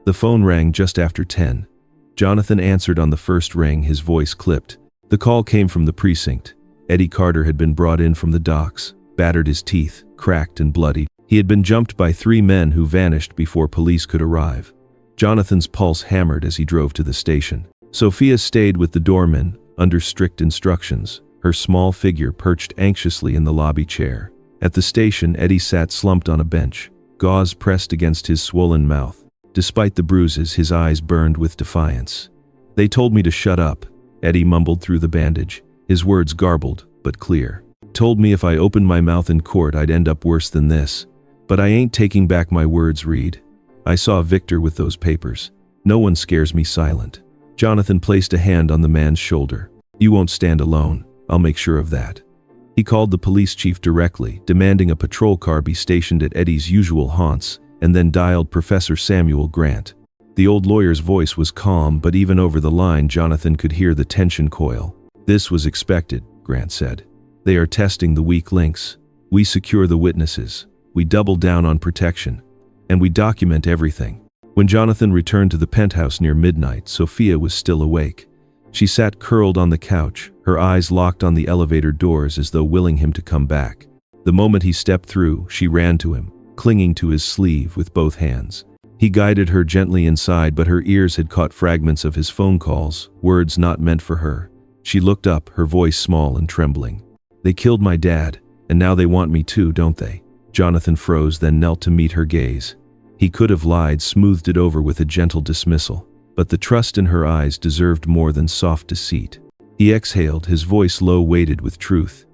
The phone rang just after 10. Jonathan answered on the first ring, his voice clipped. The call came from the precinct. Eddie Carter had been brought in from the docks, battered, his teeth cracked and bloody. He had been jumped by 3 men who vanished before police could arrive. Jonathan's pulse hammered as he drove to the station. Sophia stayed with the doorman, under strict instructions, her small figure perched anxiously in the lobby chair. At the station, Eddie sat slumped on a bench, gauze pressed against his swollen mouth. Despite the bruises, his eyes burned with defiance. "They told me to shut up," Eddie mumbled through the bandage, his words garbled but clear. "Told me if I opened my mouth in court I'd end up worse than this. But I ain't taking back my words, Reed. I saw Victor with those papers. No one scares me silent." Jonathan placed a hand on the man's shoulder. "You won't stand alone. I'll make sure of that." He called the police chief directly, demanding a patrol car be stationed at Eddie's usual haunts, and then dialed Professor Samuel Grant. The old lawyer's voice was calm, but even over the line Jonathan could hear the tension coil. "This was expected," Grant said. "They are testing the weak links. We secure the witnesses. We double down on protection. And we document everything." When Jonathan returned to the penthouse near midnight, Sophia was still awake. She sat curled on the couch, her eyes locked on the elevator doors as though willing him to come back. The moment he stepped through, she ran to him, clinging to his sleeve with both hands. He guided her gently inside, but her ears had caught fragments of his phone calls, words not meant for her. She looked up, her voice small and trembling. "They killed my dad, and now they want me too, don't they?" Jonathan froze, then knelt to meet her gaze. He could have lied, smoothed it over with a gentle dismissal, but the trust in her eyes deserved more than soft deceit. He exhaled, his voice low, weighted with truth.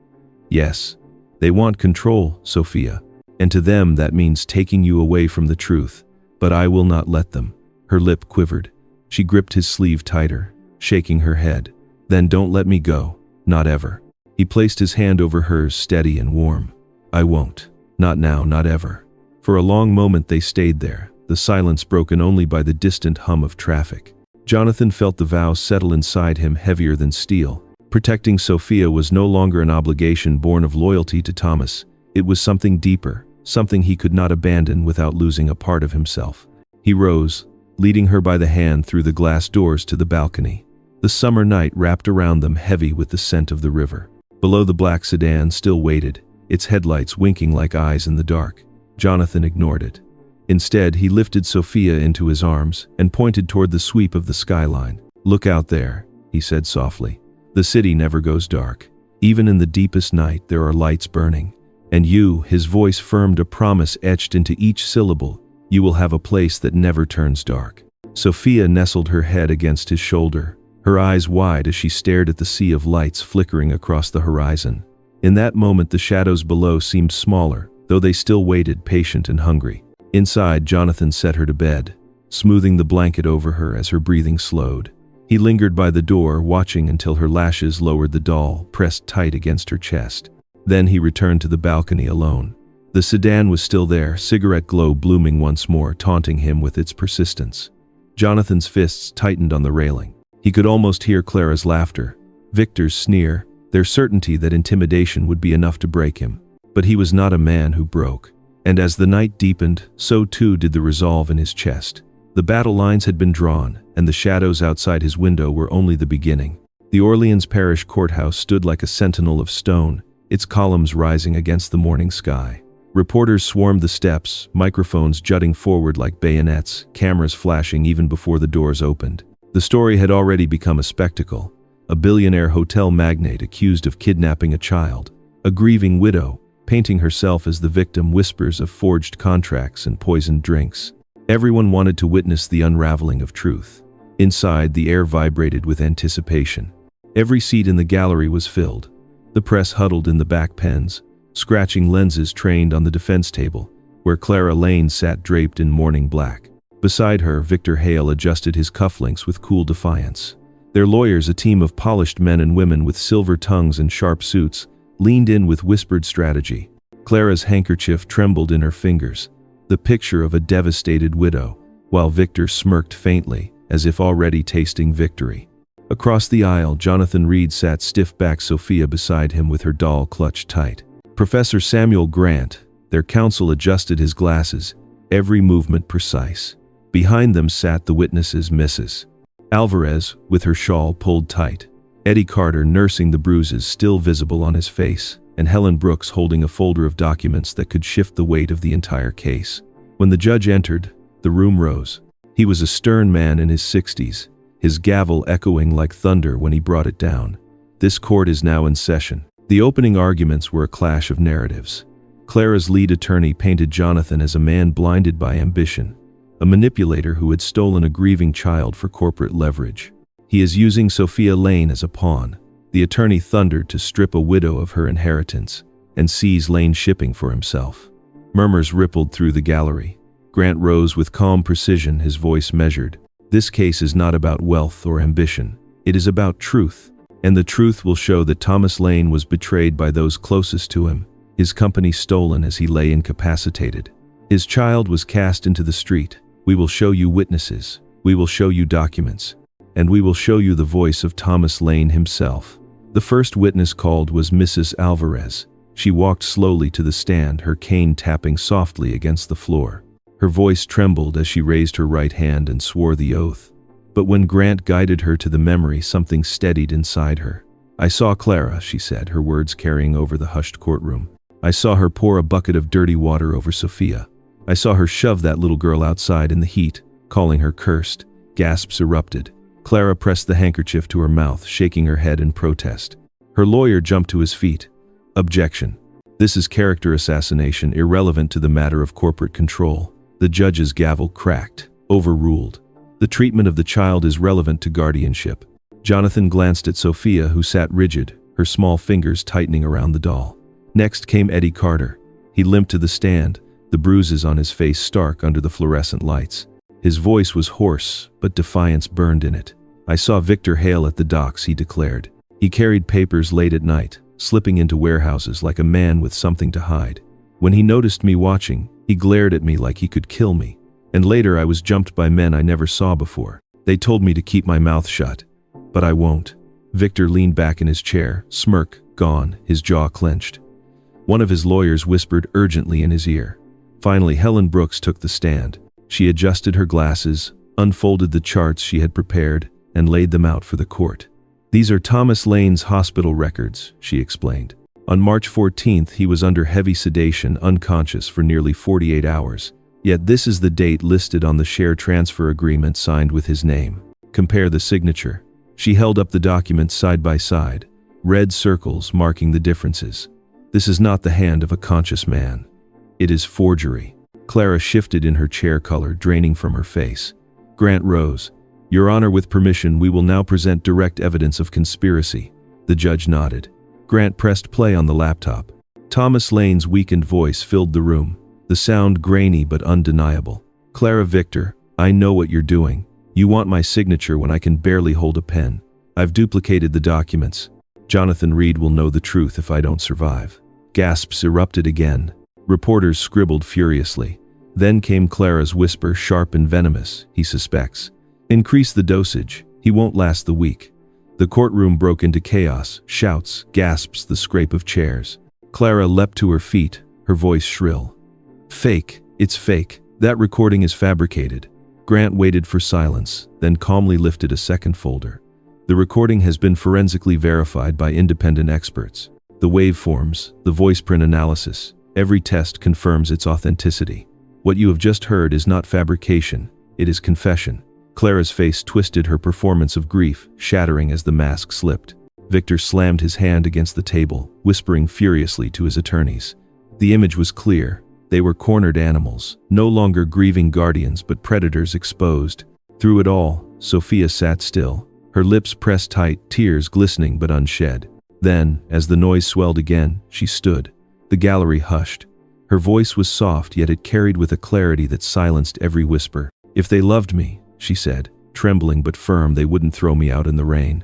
Yes. They want control, Sophia. And to them that means taking you away from the truth. But I will not let them. Her lip quivered. She gripped his sleeve tighter, shaking her head. Then don't let me go. Not ever. He placed his hand over hers, steady and warm. I won't. Not now, not ever. For a long moment they stayed there, the silence broken only by the distant hum of traffic. Jonathan felt the vow settle inside him heavier than steel. Protecting Sophia was no longer an obligation born of loyalty to Thomas. It was something deeper, something he could not abandon without losing a part of himself. He rose, leading her by the hand through the glass doors to the balcony. The summer night wrapped around them heavy with the scent of the river. Below the black sedan still waited, its headlights winking like eyes in the dark. Jonathan ignored it. Instead, he lifted Sophia into his arms and pointed toward the sweep of the skyline. Look out there, he said softly. The city never goes dark. Even in the deepest night there are lights burning. And you, his voice firmed a promise etched into each syllable, you will have a place that never turns dark. Sophia nestled her head against his shoulder, her eyes wide as she stared at the sea of lights flickering across the horizon. In that moment the shadows below seemed smaller, though they still waited, patient and hungry. Inside, Jonathan set her to bed, smoothing the blanket over her as her breathing slowed. He lingered by the door, watching until her lashes lowered the doll, pressed tight against her chest. Then he returned to the balcony alone. The sedan was still there, cigarette glow blooming once more, taunting him with its persistence. Jonathan's fists tightened on the railing. He could almost hear Clara's laughter, Victor's sneer, their certainty that intimidation would be enough to break him. But he was not a man who broke. And as the night deepened, so too did the resolve in his chest. The battle lines had been drawn, and the shadows outside his window were only the beginning. The Orleans Parish Courthouse stood like a sentinel of stone, its columns rising against the morning sky. Reporters swarmed the steps, microphones jutting forward like bayonets, cameras flashing even before the doors opened. The story had already become a spectacle. A billionaire hotel magnate accused of kidnapping a child. A grieving widow, painting herself as the victim, whispers of forged contracts and poisoned drinks. Everyone wanted to witness the unraveling of truth. Inside, the air vibrated with anticipation. Every seat in the gallery was filled. The press huddled in the back pens, scratching lenses trained on the defense table, where Clara Lane sat draped in mourning black. Beside her, Victor Hale adjusted his cufflinks with cool defiance. Their lawyers, a team of polished men and women with silver tongues and sharp suits, leaned in with whispered strategy. Clara's handkerchief trembled in her fingers, the picture of a devastated widow, while Victor smirked faintly, as if already tasting victory. Across the aisle, Jonathan Reed sat stiff-backed, Sophia beside him with her doll clutched tight. Professor Samuel Grant, their counsel, adjusted his glasses, every movement precise. Behind them sat the witnesses, Mrs. Alvarez, with her shawl pulled tight, Eddie Carter nursing the bruises still visible on his face, and Helen Brooks holding a folder of documents that could shift the weight of the entire case. When the judge entered, the room rose. He was a stern man in his 60s, his gavel echoing like thunder when he brought it down. This court is now in session. The opening arguments were a clash of narratives. Clara's lead attorney painted Jonathan as a man blinded by ambition, a manipulator who had stolen a grieving child for corporate leverage. He is using Sophia Lane as a pawn. The attorney thundered, to strip a widow of her inheritance and seize Lane shipping for himself. Murmurs rippled through the gallery. Grant rose with calm precision, his voice measured. This case is not about wealth or ambition. It is about truth. And the truth will show that Thomas Lane was betrayed by those closest to him, his company stolen as he lay incapacitated. His child was cast into the street. We will show you witnesses. We will show you documents. And we will show you the voice of Thomas Lane himself. The first witness called was Mrs. Alvarez. She walked slowly to the stand, her cane tapping softly against the floor. Her voice trembled as she raised her right hand and swore the oath. But when Grant guided her to the memory, something steadied inside her. I saw Clara, she said, her words carrying over the hushed courtroom. I saw her pour a bucket of dirty water over Sophia. I saw her shove that little girl outside in the heat, calling her cursed. Gasps erupted. Clara pressed the handkerchief to her mouth, shaking her head in protest. Her lawyer jumped to his feet. Objection. This is character assassination, irrelevant to the matter of corporate control. The judge's gavel cracked. Overruled. The treatment of the child is relevant to guardianship. Jonathan glanced at Sophia, who sat rigid, her small fingers tightening around the doll. Next came Eddie Carter. He limped to the stand, the bruises on his face stark under the fluorescent lights. His voice was hoarse, but defiance burned in it. "I saw Victor Hale at the docks," he declared. "He carried papers late at night, slipping into warehouses like a man with something to hide. When he noticed me watching, he glared at me like he could kill me. And later I was jumped by men I never saw before. They told me to keep my mouth shut. But I won't." Victor leaned back in his chair, smirk gone, his jaw clenched. One of his lawyers whispered urgently in his ear. Finally, Helen Brooks took the stand. She adjusted her glasses, unfolded the charts she had prepared, and laid them out for the court. "These are Thomas Lane's hospital records," she explained. "On March 14th, he was under heavy sedation, unconscious for nearly 48 hours. Yet this is the date listed on the share transfer agreement signed with his name. Compare the signature." She held up the documents side by side, red circles marking the differences. "This is not the hand of a conscious man. It is forgery." Clara shifted in her chair, color draining from her face. Grant rose. "Your Honor, with permission, we will now present direct evidence of conspiracy." The judge nodded. Grant pressed play on the laptop. Thomas Lane's weakened voice filled the room, the sound grainy but undeniable. "Clara Victor, I know what you're doing. You want my signature when I can barely hold a pen. I've duplicated the documents. Jonathan Reed will know the truth if I don't survive." Gasps erupted again. Reporters scribbled furiously. Then came Clara's whisper, sharp and venomous. "He suspects. Increase the dosage. He won't last the week." The courtroom broke into chaos, shouts, gasps, the scrape of chairs. Clara leapt to her feet, her voice shrill. "Fake. It's fake. That recording is fabricated." Grant waited for silence, then calmly lifted a second folder. "The recording has been forensically verified by independent experts. The waveforms, the voice print analysis, every test confirms its authenticity. What you have just heard is not fabrication, it is confession." Clara's face twisted, her performance of grief shattering as the mask slipped. Victor slammed his hand against the table, whispering furiously to his attorneys. The image was clear. They were cornered animals, no longer grieving guardians but predators exposed. Through it all, Sophia sat still, her lips pressed tight, tears glistening but unshed. Then, as the noise swelled again, she stood. The gallery hushed. Her voice was soft, yet it carried with a clarity that silenced every whisper. "If they loved me," she said, trembling but firm, "they wouldn't throw me out in the rain."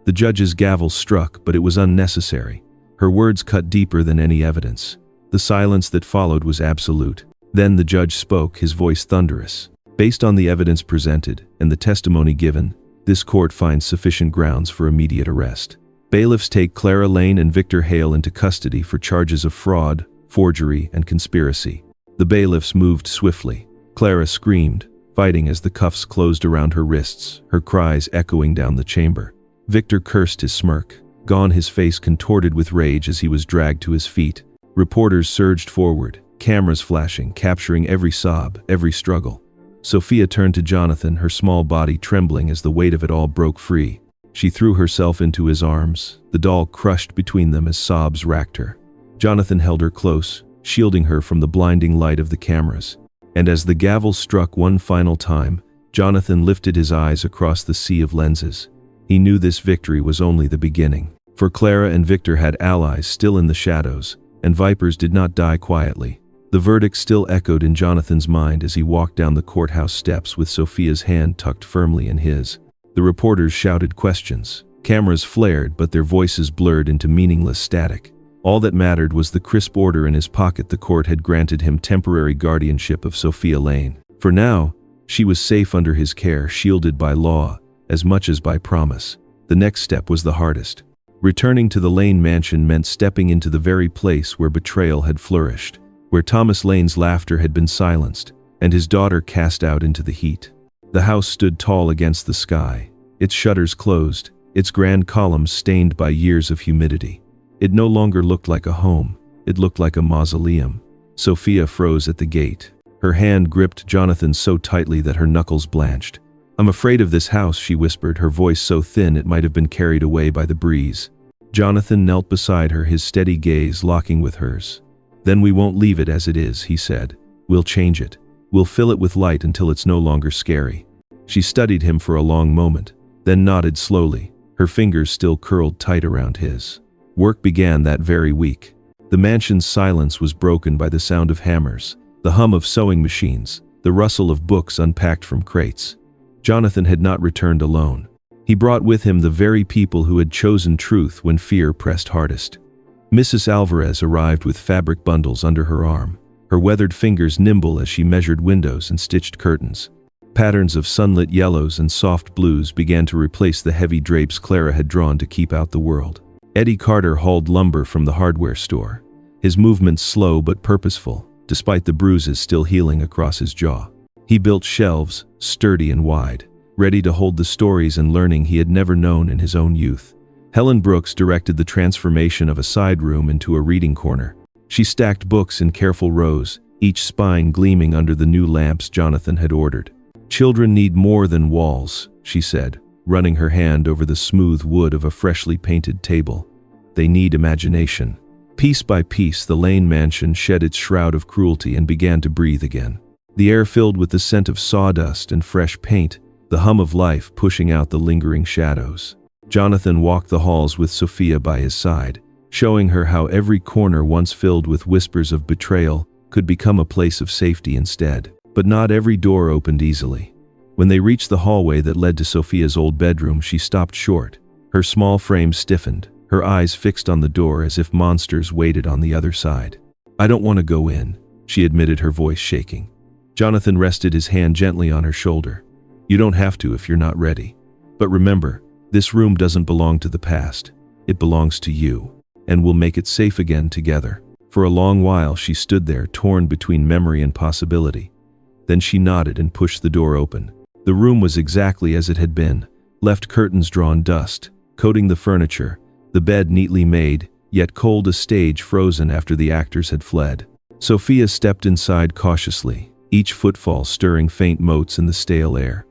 The judge's gavel struck, but it was unnecessary. Her words cut deeper than any evidence. The silence that followed was absolute. Then the judge spoke, his voice thunderous. "Based on the evidence presented and the testimony given, this court finds sufficient grounds for immediate arrest. Bailiffs take Clara Lane and Victor Hale into custody for charges of fraud, forgery, and conspiracy." The bailiffs moved swiftly. Clara screamed, fighting as the cuffs closed around her wrists, her cries echoing down the chamber. Victor cursed his smirk, gone, his face contorted with rage as he was dragged to his feet. Reporters surged forward, cameras flashing, capturing every sob, every struggle. Sophia turned to Jonathan, her small body trembling as the weight of it all broke free. She threw herself into his arms, the doll crushed between them as sobs racked her. Jonathan held her close, shielding her from the blinding light of the cameras. And as the gavel struck one final time, Jonathan lifted his eyes across the sea of lenses. He knew this victory was only the beginning. For Clara and Victor had allies still in the shadows, and vipers did not die quietly. The verdict still echoed in Jonathan's mind as he walked down the courthouse steps with Sophia's hand tucked firmly in his. The reporters shouted questions. Cameras flared, but their voices blurred into meaningless static. All that mattered was the crisp order in his pocket. The court had granted him temporary guardianship of Sophia Lane. For now, she was safe under his care, shielded by law, as much as by promise. The next step was the hardest. Returning to the Lane mansion meant stepping into the very place where betrayal had flourished, where Thomas Lane's laughter had been silenced, and his daughter cast out into the heat. The house stood tall against the sky, its shutters closed, its grand columns stained by years of humidity. It no longer looked like a home, it looked like a mausoleum. Sophia froze at the gate. Her hand gripped Jonathan so tightly that her knuckles blanched. "I'm afraid of this house," she whispered, her voice so thin it might have been carried away by the breeze. Jonathan knelt beside her, his steady gaze locking with hers. "Then we won't leave it as it is," he said. "We'll change it. We'll fill it with light until it's no longer scary." She studied him for a long moment, then nodded slowly, her fingers still curled tight around his. Work began that very week. The mansion's silence was broken by the sound of hammers, the hum of sewing machines, the rustle of books unpacked from crates. Jonathan had not returned alone. He brought with him the very people who had chosen truth when fear pressed hardest. Mrs. Alvarez arrived with fabric bundles under her arm, her weathered fingers nimble as she measured windows and stitched curtains. Patterns of sunlit yellows and soft blues began to replace the heavy drapes Clara had drawn to keep out the world. Eddie Carter hauled lumber from the hardware store, his movements slow but purposeful, despite the bruises still healing across his jaw. He built shelves, sturdy and wide, ready to hold the stories and learning he had never known in his own youth. Helen Brooks directed the transformation of a side room into a reading corner. She stacked books in careful rows, each spine gleaming under the new lamps Jonathan had ordered. "Children need more than walls," she said, running her hand over the smooth wood of a freshly painted table. "They need imagination." Piece by piece, the Lane mansion shed its shroud of cruelty and began to breathe again. The air filled with the scent of sawdust and fresh paint, the hum of life pushing out the lingering shadows. Jonathan walked the halls with Sophia by his side, showing her how every corner once filled with whispers of betrayal could become a place of safety instead. But not every door opened easily. When they reached the hallway that led to Sophia's old bedroom, she stopped short. Her small frame stiffened, her eyes fixed on the door as if monsters waited on the other side. "I don't want to go in," she admitted, her voice shaking. Jonathan rested his hand gently on her shoulder. "You don't have to if you're not ready. But remember, this room doesn't belong to the past. It belongs to you, and we'll make it safe again together." For a long while she stood there, torn between memory and possibility. Then she nodded and pushed the door open. The room was exactly as it had been, left curtains drawn, dust coating the furniture, the bed neatly made, yet cold as stage frozen after the actors had fled. Sophia stepped inside cautiously, each footfall stirring faint motes in the stale air.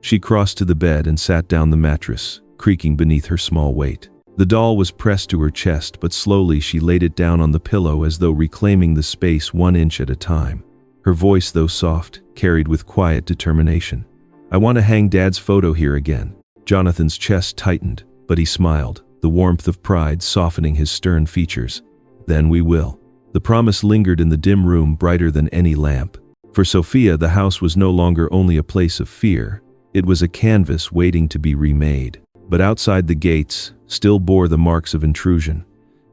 She crossed to the bed and sat down, the mattress creaking beneath her small weight. The doll was pressed to her chest, but slowly she laid it down on the pillow as though reclaiming the space 1 inch at a time. Her voice, though soft, carried with quiet determination. "I want to hang Dad's photo here again." Jonathan's chest tightened, but he smiled, the warmth of pride softening his stern features. "Then we will." The promise lingered in the dim room, brighter than any lamp. For Sophia, the house was no longer only a place of fear. It was a canvas waiting to be remade. But outside the gates still bore the marks of intrusion,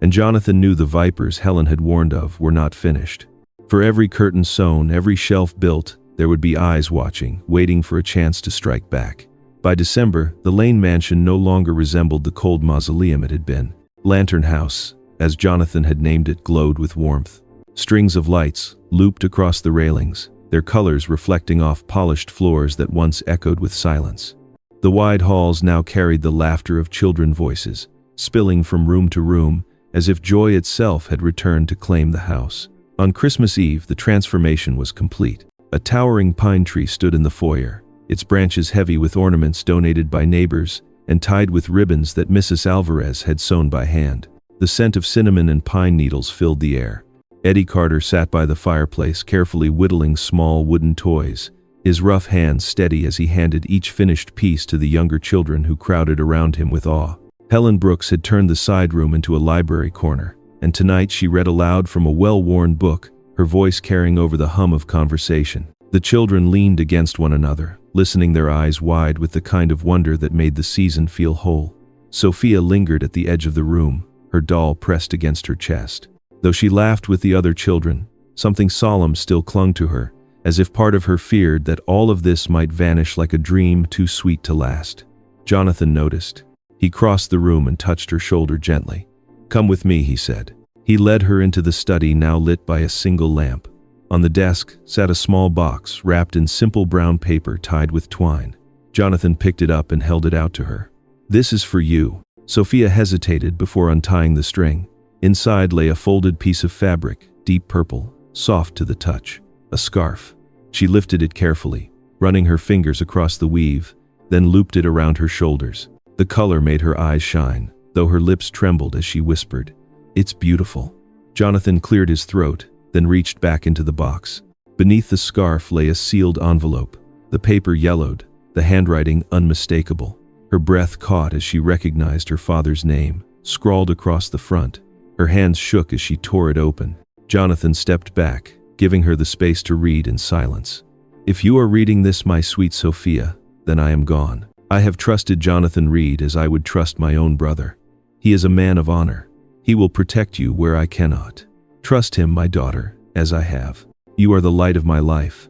and Jonathan knew the vipers Helen had warned of were not finished. For every curtain sewn, every shelf built, there would be eyes watching, waiting for a chance to strike back. By December, the Lane mansion no longer resembled the cold mausoleum it had been. Lantern House, as Jonathan had named it, glowed with warmth. Strings of lights looped across the railings, their colors reflecting off polished floors that once echoed with silence. The wide halls now carried the laughter of children's voices, spilling from room to room, as if joy itself had returned to claim the house. On Christmas Eve, the transformation was complete. A towering pine tree stood in the foyer, its branches heavy with ornaments donated by neighbors and tied with ribbons that Mrs. Alvarez had sewn by hand. The scent of cinnamon and pine needles filled the air. Eddie Carter sat by the fireplace, carefully whittling small wooden toys, his rough hands steady as he handed each finished piece to the younger children who crowded around him with awe. Helen Brooks had turned the side room into a library corner, and tonight she read aloud from a well-worn book, her voice carrying over the hum of conversation. The children leaned against one another, listening, their eyes wide with the kind of wonder that made the season feel whole. Sophia lingered at the edge of the room, her doll pressed against her chest. Though she laughed with the other children, something solemn still clung to her, as if part of her feared that all of this might vanish like a dream too sweet to last. Jonathan noticed. He crossed the room and touched her shoulder gently. "Come with me," he said. He led her into the study, now lit by a single lamp. On the desk sat a small box wrapped in simple brown paper tied with twine. Jonathan picked it up and held it out to her. "This is for you." Sophia hesitated before untying the string. Inside lay a folded piece of fabric, deep purple, soft to the touch. A scarf. She lifted it carefully, running her fingers across the weave, then looped it around her shoulders. The color made her eyes shine, though her lips trembled as she whispered, "It's beautiful." Jonathan cleared his throat, then reached back into the box. Beneath the scarf lay a sealed envelope, the paper yellowed, the handwriting unmistakable. Her breath caught as she recognized her father's name, scrawled across the front. Her hands shook as she tore it open. Jonathan stepped back, giving her the space to read in silence. "If you are reading this, my sweet Sophia, then I am gone. I have trusted Jonathan Reed as I would trust my own brother. He is a man of honor. He will protect you where I cannot. Trust him, my daughter, as I have. You are the light of my life,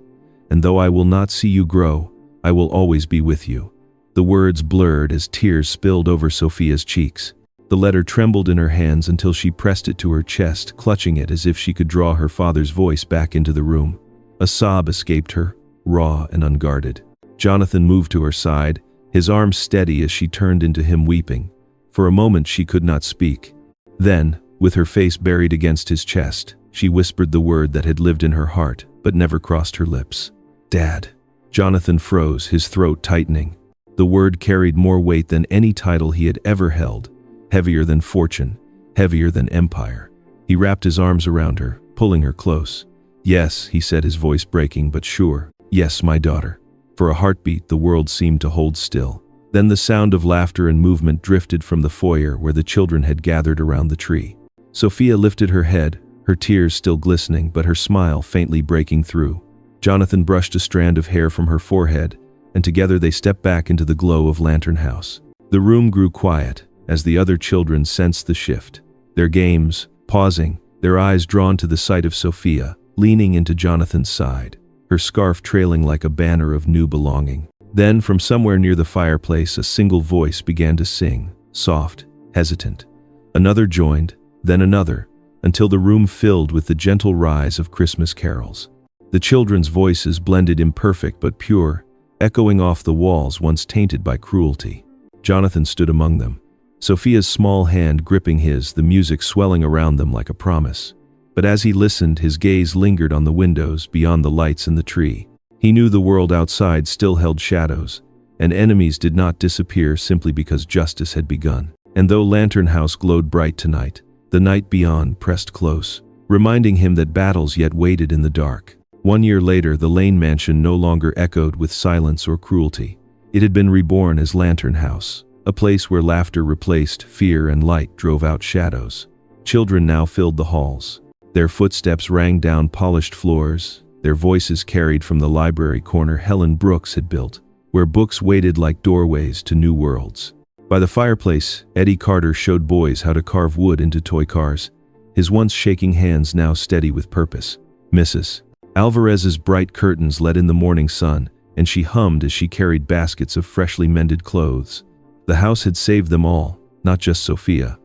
and though I will not see you grow, I will always be with you." The words blurred as tears spilled over Sophia's cheeks. The letter trembled in her hands until she pressed it to her chest, clutching it as if she could draw her father's voice back into the room. A sob escaped her, raw and unguarded. Jonathan moved to her side, his arms steady as she turned into him weeping. For a moment she could not speak. Then, with her face buried against his chest, she whispered the word that had lived in her heart but never crossed her lips. "Dad." Jonathan froze, his throat tightening. The word carried more weight than any title he had ever held. Heavier than fortune, heavier than empire. He wrapped his arms around her, pulling her close. "Yes," he said, his voice breaking but sure. "Yes, my daughter." For a heartbeat, the world seemed to hold still. Then the sound of laughter and movement drifted from the foyer where the children had gathered around the tree. Sophia lifted her head, her tears still glistening but her smile faintly breaking through. Jonathan brushed a strand of hair from her forehead, and together they stepped back into the glow of Lantern House. The room grew quiet as the other children sensed the shift. Their games, pausing, their eyes drawn to the sight of Sophia, leaning into Jonathan's side, her scarf trailing like a banner of new belonging. Then, from somewhere near the fireplace, a single voice began to sing, soft, hesitant. Another joined, then another, until the room filled with the gentle rise of Christmas carols. The children's voices blended imperfect but pure, echoing off the walls once tainted by cruelty. Jonathan stood among them, Sophia's small hand gripping his, the music swelling around them like a promise. But as he listened, his gaze lingered on the windows beyond the lights in the tree. He knew the world outside still held shadows, and enemies did not disappear simply because justice had begun. And though Lantern House glowed bright tonight, the night beyond pressed close, reminding him that battles yet waited in the dark. 1 year later, the Lane mansion no longer echoed with silence or cruelty. It had been reborn as Lantern House, a place where laughter replaced fear and light drove out shadows. Children now filled the halls. Their footsteps rang down polished floors, their voices carried from the library corner Helen Brooks had built, where books waited like doorways to new worlds. By the fireplace, Eddie Carter showed boys how to carve wood into toy cars, his once shaking hands now steady with purpose. Mrs. Alvarez's bright curtains let in the morning sun, and she hummed as she carried baskets of freshly mended clothes. The house had saved them all, not just Sophia.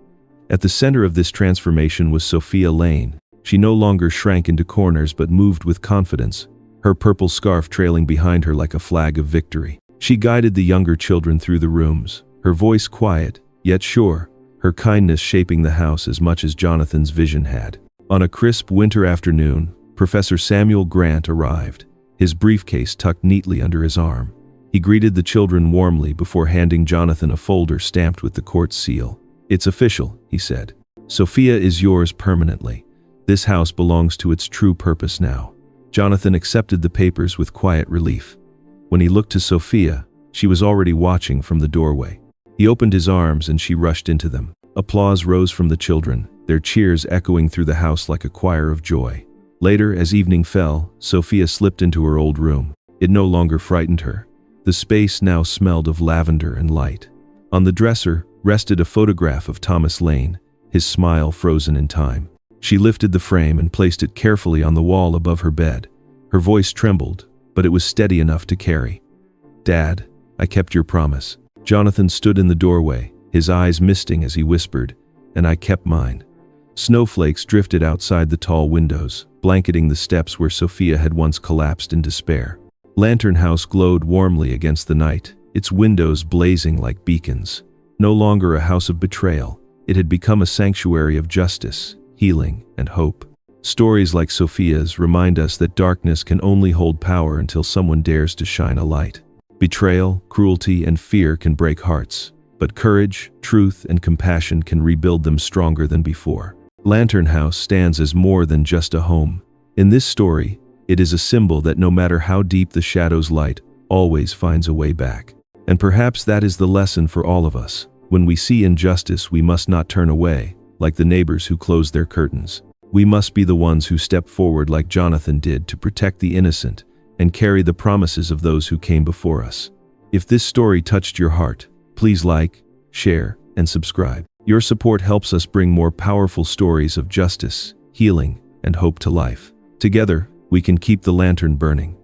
At the center of this transformation was Sophia Lane. She no longer shrank into corners but moved with confidence, her purple scarf trailing behind her like a flag of victory. She guided the younger children through the rooms, her voice quiet, yet sure, her kindness shaping the house as much as Jonathan's vision had. On a crisp winter afternoon, Professor Samuel Grant arrived, his briefcase tucked neatly under his arm. He greeted the children warmly before handing Jonathan a folder stamped with the court's seal. "It's official," he said. "Sophia is yours permanently. This house belongs to its true purpose now." Jonathan accepted the papers with quiet relief. When he looked to Sophia, she was already watching from the doorway. He opened his arms and she rushed into them. Applause rose from the children, their cheers echoing through the house like a choir of joy. Later, as evening fell, Sophia slipped into her old room. It no longer frightened her. The space now smelled of lavender and light. On the dresser rested a photograph of Thomas Lane, his smile frozen in time. She lifted the frame and placed it carefully on the wall above her bed. Her voice trembled, but it was steady enough to carry. "Dad, I kept your promise." Jonathan stood in the doorway, his eyes misting as he whispered, "And I kept mine." Snowflakes drifted outside the tall windows, blanketing the steps where Sophia had once collapsed in despair. Lantern House glowed warmly against the night, its windows blazing like beacons. No longer a house of betrayal, it had become a sanctuary of justice, healing, and hope. Stories like Sophia's remind us that darkness can only hold power until someone dares to shine a light. Betrayal, cruelty, and fear can break hearts, but courage, truth, and compassion can rebuild them stronger than before. Lantern House stands as more than just a home. In this story, it is a symbol that no matter how deep the shadow's light, always finds a way back. And perhaps that is the lesson for all of us. When we see injustice, we must not turn away, like the neighbors who closed their curtains. We must be the ones who step forward like Jonathan did to protect the innocent and carry the promises of those who came before us. If this story touched your heart, please like, share, and subscribe. Your support helps us bring more powerful stories of justice, healing, and hope to life. Together, we can keep the lantern burning.